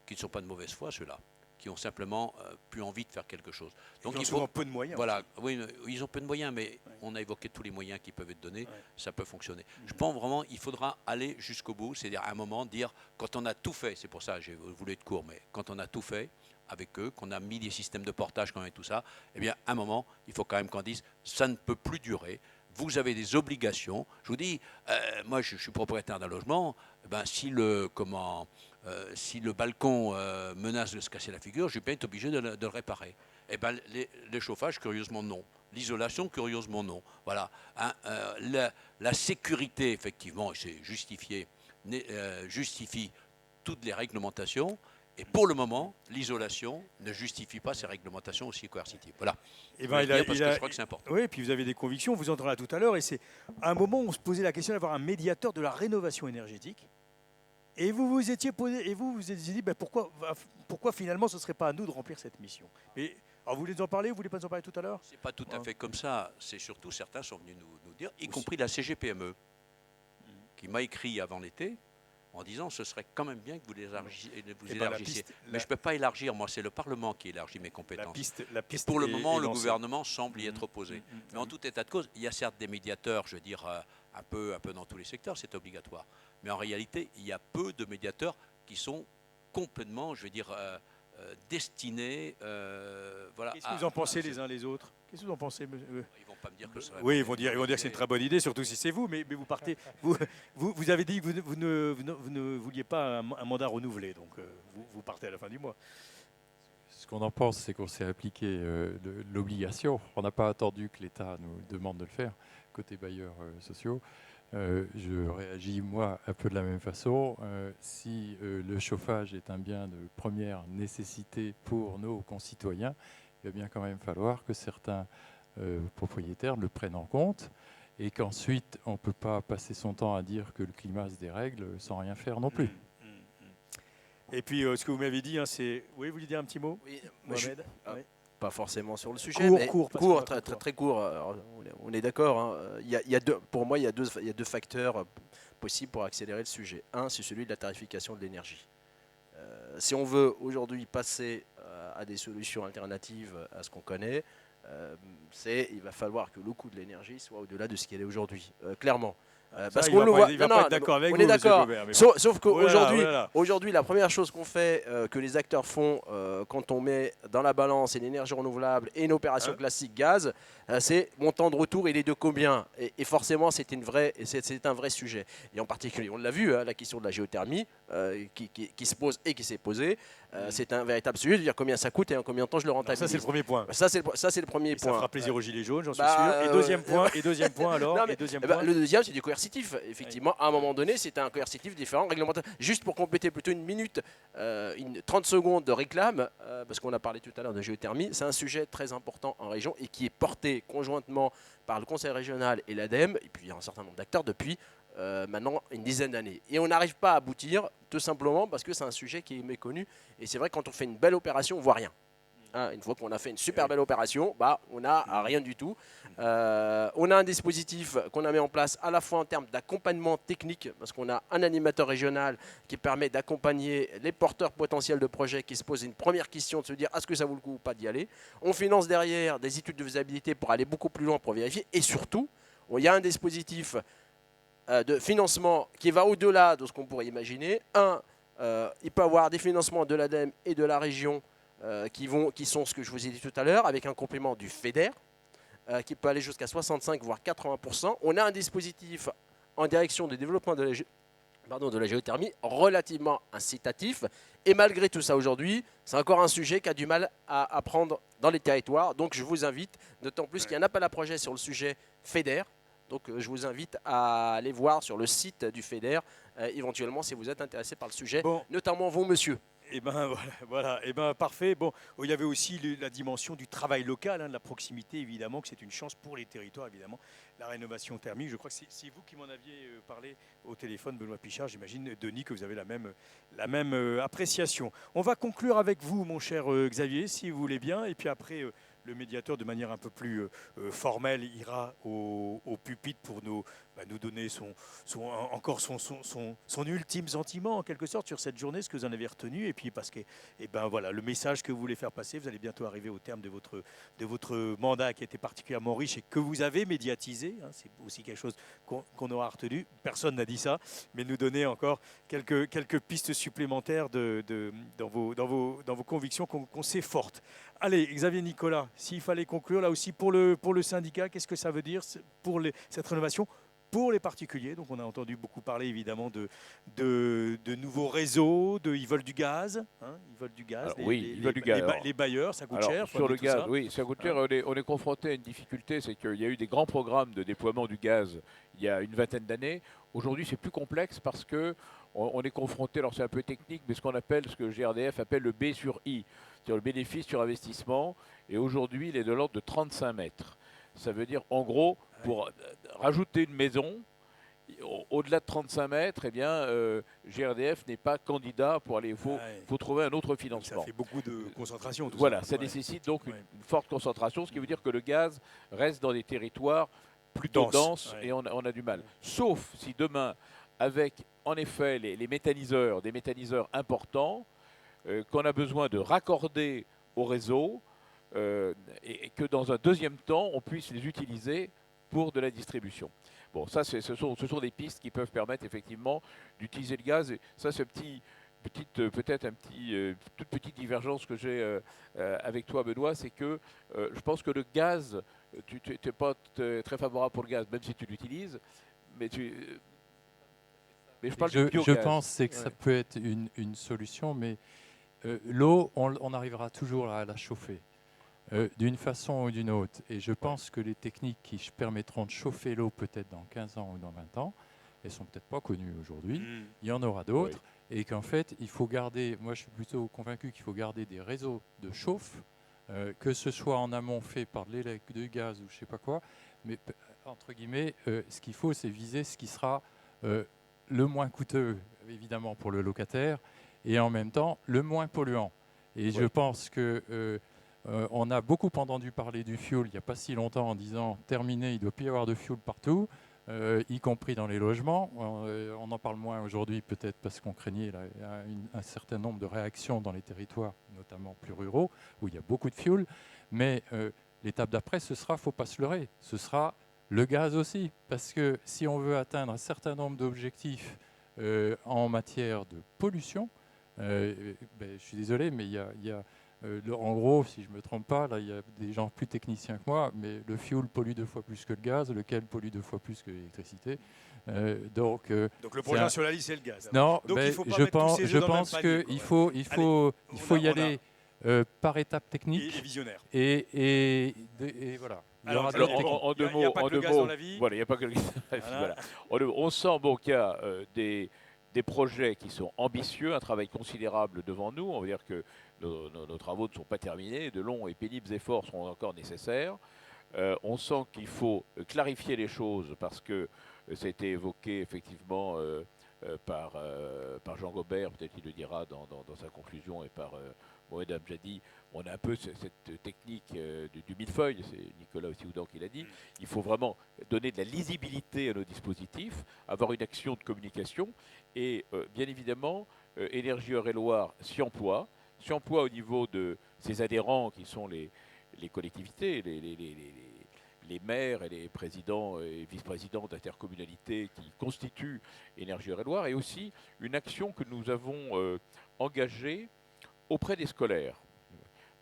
qui ne sont pas de mauvaise foi, ceux-là, qui ont simplement plus envie de faire quelque chose. Donc ils ont souvent peu de moyens. Voilà, oui, ils ont peu de moyens, mais on a évoqué tous les moyens qui peuvent être donnés, ça peut fonctionner. Je pense vraiment qu'il faudra aller jusqu'au bout, c'est-à-dire à un moment dire, quand on a tout fait, c'est pour ça que j'ai voulu être court, mais quand on a tout fait avec eux, qu'on a mis des systèmes de portage quand même et tout ça, eh bien, à un moment, il faut quand même qu'on dise, ça ne peut plus durer. Vous avez des obligations. Je vous dis, moi je suis propriétaire d'un logement, si le balcon menace de se casser la figure, je vais bien être obligé de le réparer. Et les chauffages, curieusement non. L'isolation, curieusement non. Voilà. La sécurité, effectivement, c'est justifié, justifie toutes les réglementations. Et pour le moment, l'isolation ne justifie pas ces réglementations aussi coercitives. Voilà. Et parce que je crois que c'est important. Oui, et puis vous avez des convictions, vous entendrez là tout à l'heure, et c'est à un moment où on se posait la question d'avoir un médiateur de la rénovation énergétique. Et vous vous étiez dit pourquoi finalement ce ne serait pas à nous de remplir cette mission. Et alors vous voulez en parler, vous voulez pas nous en parler tout à l'heure? C'est pas tout à fait comme ça. C'est surtout certains sont venus nous dire, y compris la CGPME, qui m'a écrit avant l'été, en disant ce serait quand même bien que vous élargissiez. Mais je ne peux pas élargir, moi c'est le Parlement qui élargit mes compétences. Et pour le moment, le gouvernement semble y être opposé. Mais en tout état de cause, il y a certes des médiateurs, je veux dire, un peu dans tous les secteurs, c'est obligatoire. Mais en réalité, il y a peu de médiateurs qui sont complètement, je veux dire, destinés... voilà. Qu'est-ce que vous en pensez les uns les autres? Qu'est-ce que vous en pensez, monsieur? Ils vont pas me dire que ça. Oui, ils vont dire que c'est une très bonne idée, surtout si c'est vous. Mais vous partez. Vous avez dit que vous ne vouliez pas un mandat renouvelé, donc vous partez à la fin du mois. Ce qu'on en pense, c'est qu'on s'est appliqué l'obligation. On n'a pas attendu que l'État nous demande de le faire, côté bailleurs sociaux. Je réagis, moi, un peu de la même façon. Si le chauffage est un bien de première nécessité pour nos concitoyens, il va bien quand même falloir que certains propriétaires le prennent en compte et qu'ensuite, on ne peut pas passer son temps à dire que le climat se dérègle sans rien faire non plus. Et puis, ce que vous m'avez dit, c'est... Oui, vous voulez dire un petit mot? Oui, Mohamed. Pas forcément sur le sujet, mais court, très court. Alors, on est d'accord. Pour moi, il y a deux facteurs possibles pour accélérer le sujet. Un, c'est celui de la tarification de l'énergie. Si on veut aujourd'hui passer à des solutions alternatives à ce qu'on connaît, il va falloir que le coût de l'énergie soit au-delà de ce qu'il est aujourd'hui, clairement. Parce qu'on le voit. Il va pas être d'accord avec vous. On est d'accord. Sauf qu'aujourd'hui, la première chose qu'on fait, que les acteurs font quand on met dans la balance une énergie renouvelable et une opération classique gaz, c'est mon temps de retour, il est de combien? Et forcément, c'est un vrai sujet. Et en particulier, on l'a vu, la question de la géothermie qui se pose et qui s'est posée. C'est un véritable sujet de dire combien ça coûte et en combien de temps je le rentabilise. Ça, c'est le premier point. Ça, c'est le premier point. Ça fera plaisir aux gilets jaunes, j'en suis sûr. Et deuxième point, alors non, mais, le deuxième, c'est du coercitif. Effectivement, à un moment donné, c'est un coercitif différent, réglementaire. Juste pour compléter plutôt une minute, 30 secondes de réclame, parce qu'on a parlé tout à l'heure de géothermie, c'est un sujet très important en région et qui est porté conjointement par le Conseil régional et l'ADEME, et puis un certain nombre d'acteurs depuis maintenant une dizaine d'années. Et on n'arrive pas à aboutir, tout simplement parce que c'est un sujet qui est méconnu. Et c'est vrai, quand on fait une belle opération, on ne voit rien. Une fois qu'on a fait une super belle opération, on n'a rien du tout. On a un dispositif qu'on a mis en place à la fois en termes d'accompagnement technique, parce qu'on a un animateur régional qui permet d'accompagner les porteurs potentiels de projets qui se posent une première question, de se dire est-ce que ça vaut le coup ou pas d'y aller. On finance derrière des études de faisabilité pour aller beaucoup plus loin, pour vérifier. Et surtout, il y a un dispositif de financement qui va au-delà de ce qu'on pourrait imaginer. Il peut y avoir des financements de l'ADEME et de la région qui sont ce que je vous ai dit tout à l'heure, avec un complément du FEDER, qui peut aller jusqu'à 65 voire 80%. On a un dispositif en direction du développement de la géothermie relativement incitatif. Et malgré tout ça aujourd'hui, c'est encore un sujet qui a du mal à prendre dans les territoires. Donc je vous invite, d'autant plus qu'il y a un appel à projet sur le sujet FEDER. Donc je vous invite à aller voir sur le site du FEDER, éventuellement si vous êtes intéressé par le sujet, notamment vous, monsieur. Eh bien, voilà. Eh ben, parfait. Bon, il y avait aussi la dimension du travail local, de la proximité, évidemment, que c'est une chance pour les territoires, évidemment. La rénovation thermique, je crois que c'est vous qui m'en aviez parlé au téléphone, Benoît Pichard. J'imagine, Denis, que vous avez la même appréciation. On va conclure avec vous, mon cher Xavier, si vous voulez bien. Et puis après, le médiateur, de manière un peu plus formelle, ira au pupitre pour nous donner son ultime sentiment, en quelque sorte, sur cette journée, ce que vous en avez retenu. Et puis, parce que voilà, le message que vous voulez faire passer, vous allez bientôt arriver au terme de votre mandat qui a été particulièrement riche et que vous avez médiatisé. C'est aussi quelque chose qu'on aura retenu. Personne n'a dit ça, mais nous donner encore quelques pistes supplémentaires dans vos convictions qu'on sait fortes. Allez, Xavier Nicolas, s'il fallait conclure, là aussi, pour le syndicat, qu'est-ce que ça veut dire pour cette rénovation pour les particuliers? Donc on a entendu beaucoup parler évidemment de nouveaux réseaux, ils veulent du gaz. Ils veulent du gaz. Alors, ils veulent du gaz. Les bailleurs, ça coûte cher. Sur le gaz, oui, ça coûte cher. On est confronté à une difficulté, c'est qu'il y a eu des grands programmes de déploiement du gaz il y a une vingtaine d'années. Aujourd'hui, c'est plus complexe parce qu'on est confronté, alors c'est un peu technique, mais ce que GRDF appelle le B sur I, c'est-à-dire le bénéfice sur investissement. Et aujourd'hui, il est de l'ordre de 35 mètres. Ça veut dire, en gros, pour rajouter une maison, au-delà de 35 mètres, GRDF n'est pas candidat pour aller. Il faut trouver un autre financement. Ça fait beaucoup de concentration. Ça nécessite donc une forte concentration, ce qui veut dire que le gaz reste dans des territoires plutôt denses et on a du mal. Sauf si demain, avec en effet les méthaniseurs, des méthaniseurs importants, qu'on a besoin de raccorder au réseau, et que dans un deuxième temps, on puisse les utiliser pour de la distribution. Bon, ça, ce sont des pistes qui peuvent permettre effectivement d'utiliser le gaz. Et ça, c'est peut-être toute petite divergence que j'ai avec toi, Benoît, c'est que je pense que le gaz, tu n'es pas très favorable pour le gaz, même si tu l'utilises, mais je parle du biogaz. Je pense que ça peut être une solution, mais l'eau, on arrivera toujours à la chauffer. D'une façon ou d'une autre. Et je pense que les techniques qui permettront de chauffer l'eau peut-être dans 15 ans ou dans 20 ans, elles ne sont peut-être pas connues aujourd'hui. Il y en aura d'autres. Et qu'en fait, il faut garder, moi je suis plutôt convaincu qu'il faut garder des réseaux de chauffe, que ce soit en amont fait par de l'électricité, du gaz ou je ne sais pas quoi. Mais entre guillemets, ce qu'il faut, c'est viser ce qui sera le moins coûteux, évidemment, pour le locataire, et en même temps, le moins polluant. Et je pense que... on a beaucoup entendu parler du fioul il n'y a pas si longtemps en disant terminé, il ne doit plus y avoir de fioul partout, y compris dans les logements. On en parle moins aujourd'hui peut-être parce qu'on craignait un certain nombre de réactions dans les territoires, notamment plus ruraux, où il y a beaucoup de fioul. Mais l'étape d'après, il ne faut pas se leurrer, ce sera le gaz aussi. Parce que si on veut atteindre un certain nombre d'objectifs en matière de pollution, je suis désolé, mais il y a en gros, si je ne me trompe pas, là il y a des gens plus techniciens que moi, mais le fioul pollue 2 fois plus que le gaz, lequel pollue 2 fois plus que l'électricité. Donc le prochain sur la liste, c'est le gaz. Non, donc je pense qu'il faut y aller par étapes techniques. Et visionnaire. Et voilà. Alors, en deux mots, il n'y a pas que le gaz dans la vie. Voilà, il n'y a pas que le gaz dans la vie. Voilà. On sent qu'il y a des projets qui sont ambitieux, un travail considérable devant nous. On va dire que nos travaux ne sont pas terminés, de longs et pénibles efforts seront encore nécessaires. On sent qu'il faut clarifier les choses parce que ça a été évoqué effectivement par Jean Gobert, peut-être qu'il le dira dans sa conclusion, et par Mohamed Amjadi. On a un peu cette technique du millefeuille, c'est Nicolas Aussi-Houdan qui l'a dit. Il faut vraiment donner de la lisibilité à nos dispositifs, avoir une action de communication et bien évidemment, Énergie Eure-et-Loir s'y emploie au niveau de ses adhérents qui sont les collectivités, les maires et les présidents et vice-présidents d'intercommunalités qui constituent Énergie Eure-et-Loir, et aussi une action que nous avons engagée auprès des scolaires.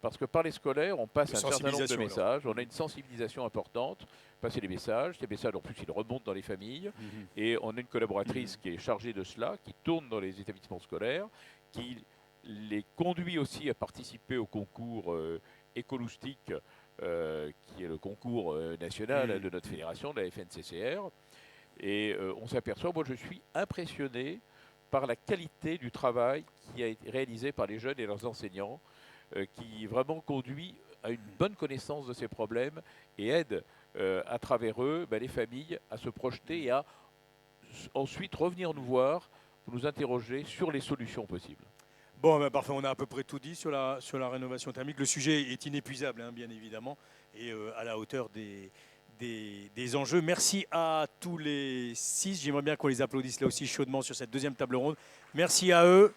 Parce que par les scolaires, on passe un certain nombre de messages, on a une sensibilisation importante, passer les messages en plus ils remontent dans les familles, et on a une collaboratrice qui est chargée de cela, qui tourne dans les établissements scolaires, qui les conduit aussi à participer au concours écoloustique, qui est le concours national de notre fédération, de la FNCCR. Et on s'aperçoit, moi je suis impressionné par la qualité du travail qui a été réalisé par les jeunes et leurs enseignants, qui vraiment conduit à une bonne connaissance de ces problèmes et aide à travers eux les familles à se projeter et à ensuite revenir nous voir pour nous interroger sur les solutions possibles. Bon, parfait, on a à peu près tout dit sur la rénovation thermique. Le sujet est inépuisable, bien évidemment, et à la hauteur des enjeux. Merci à tous les 6. J'aimerais bien qu'on les applaudisse là aussi chaudement sur cette deuxième table ronde. Merci à eux.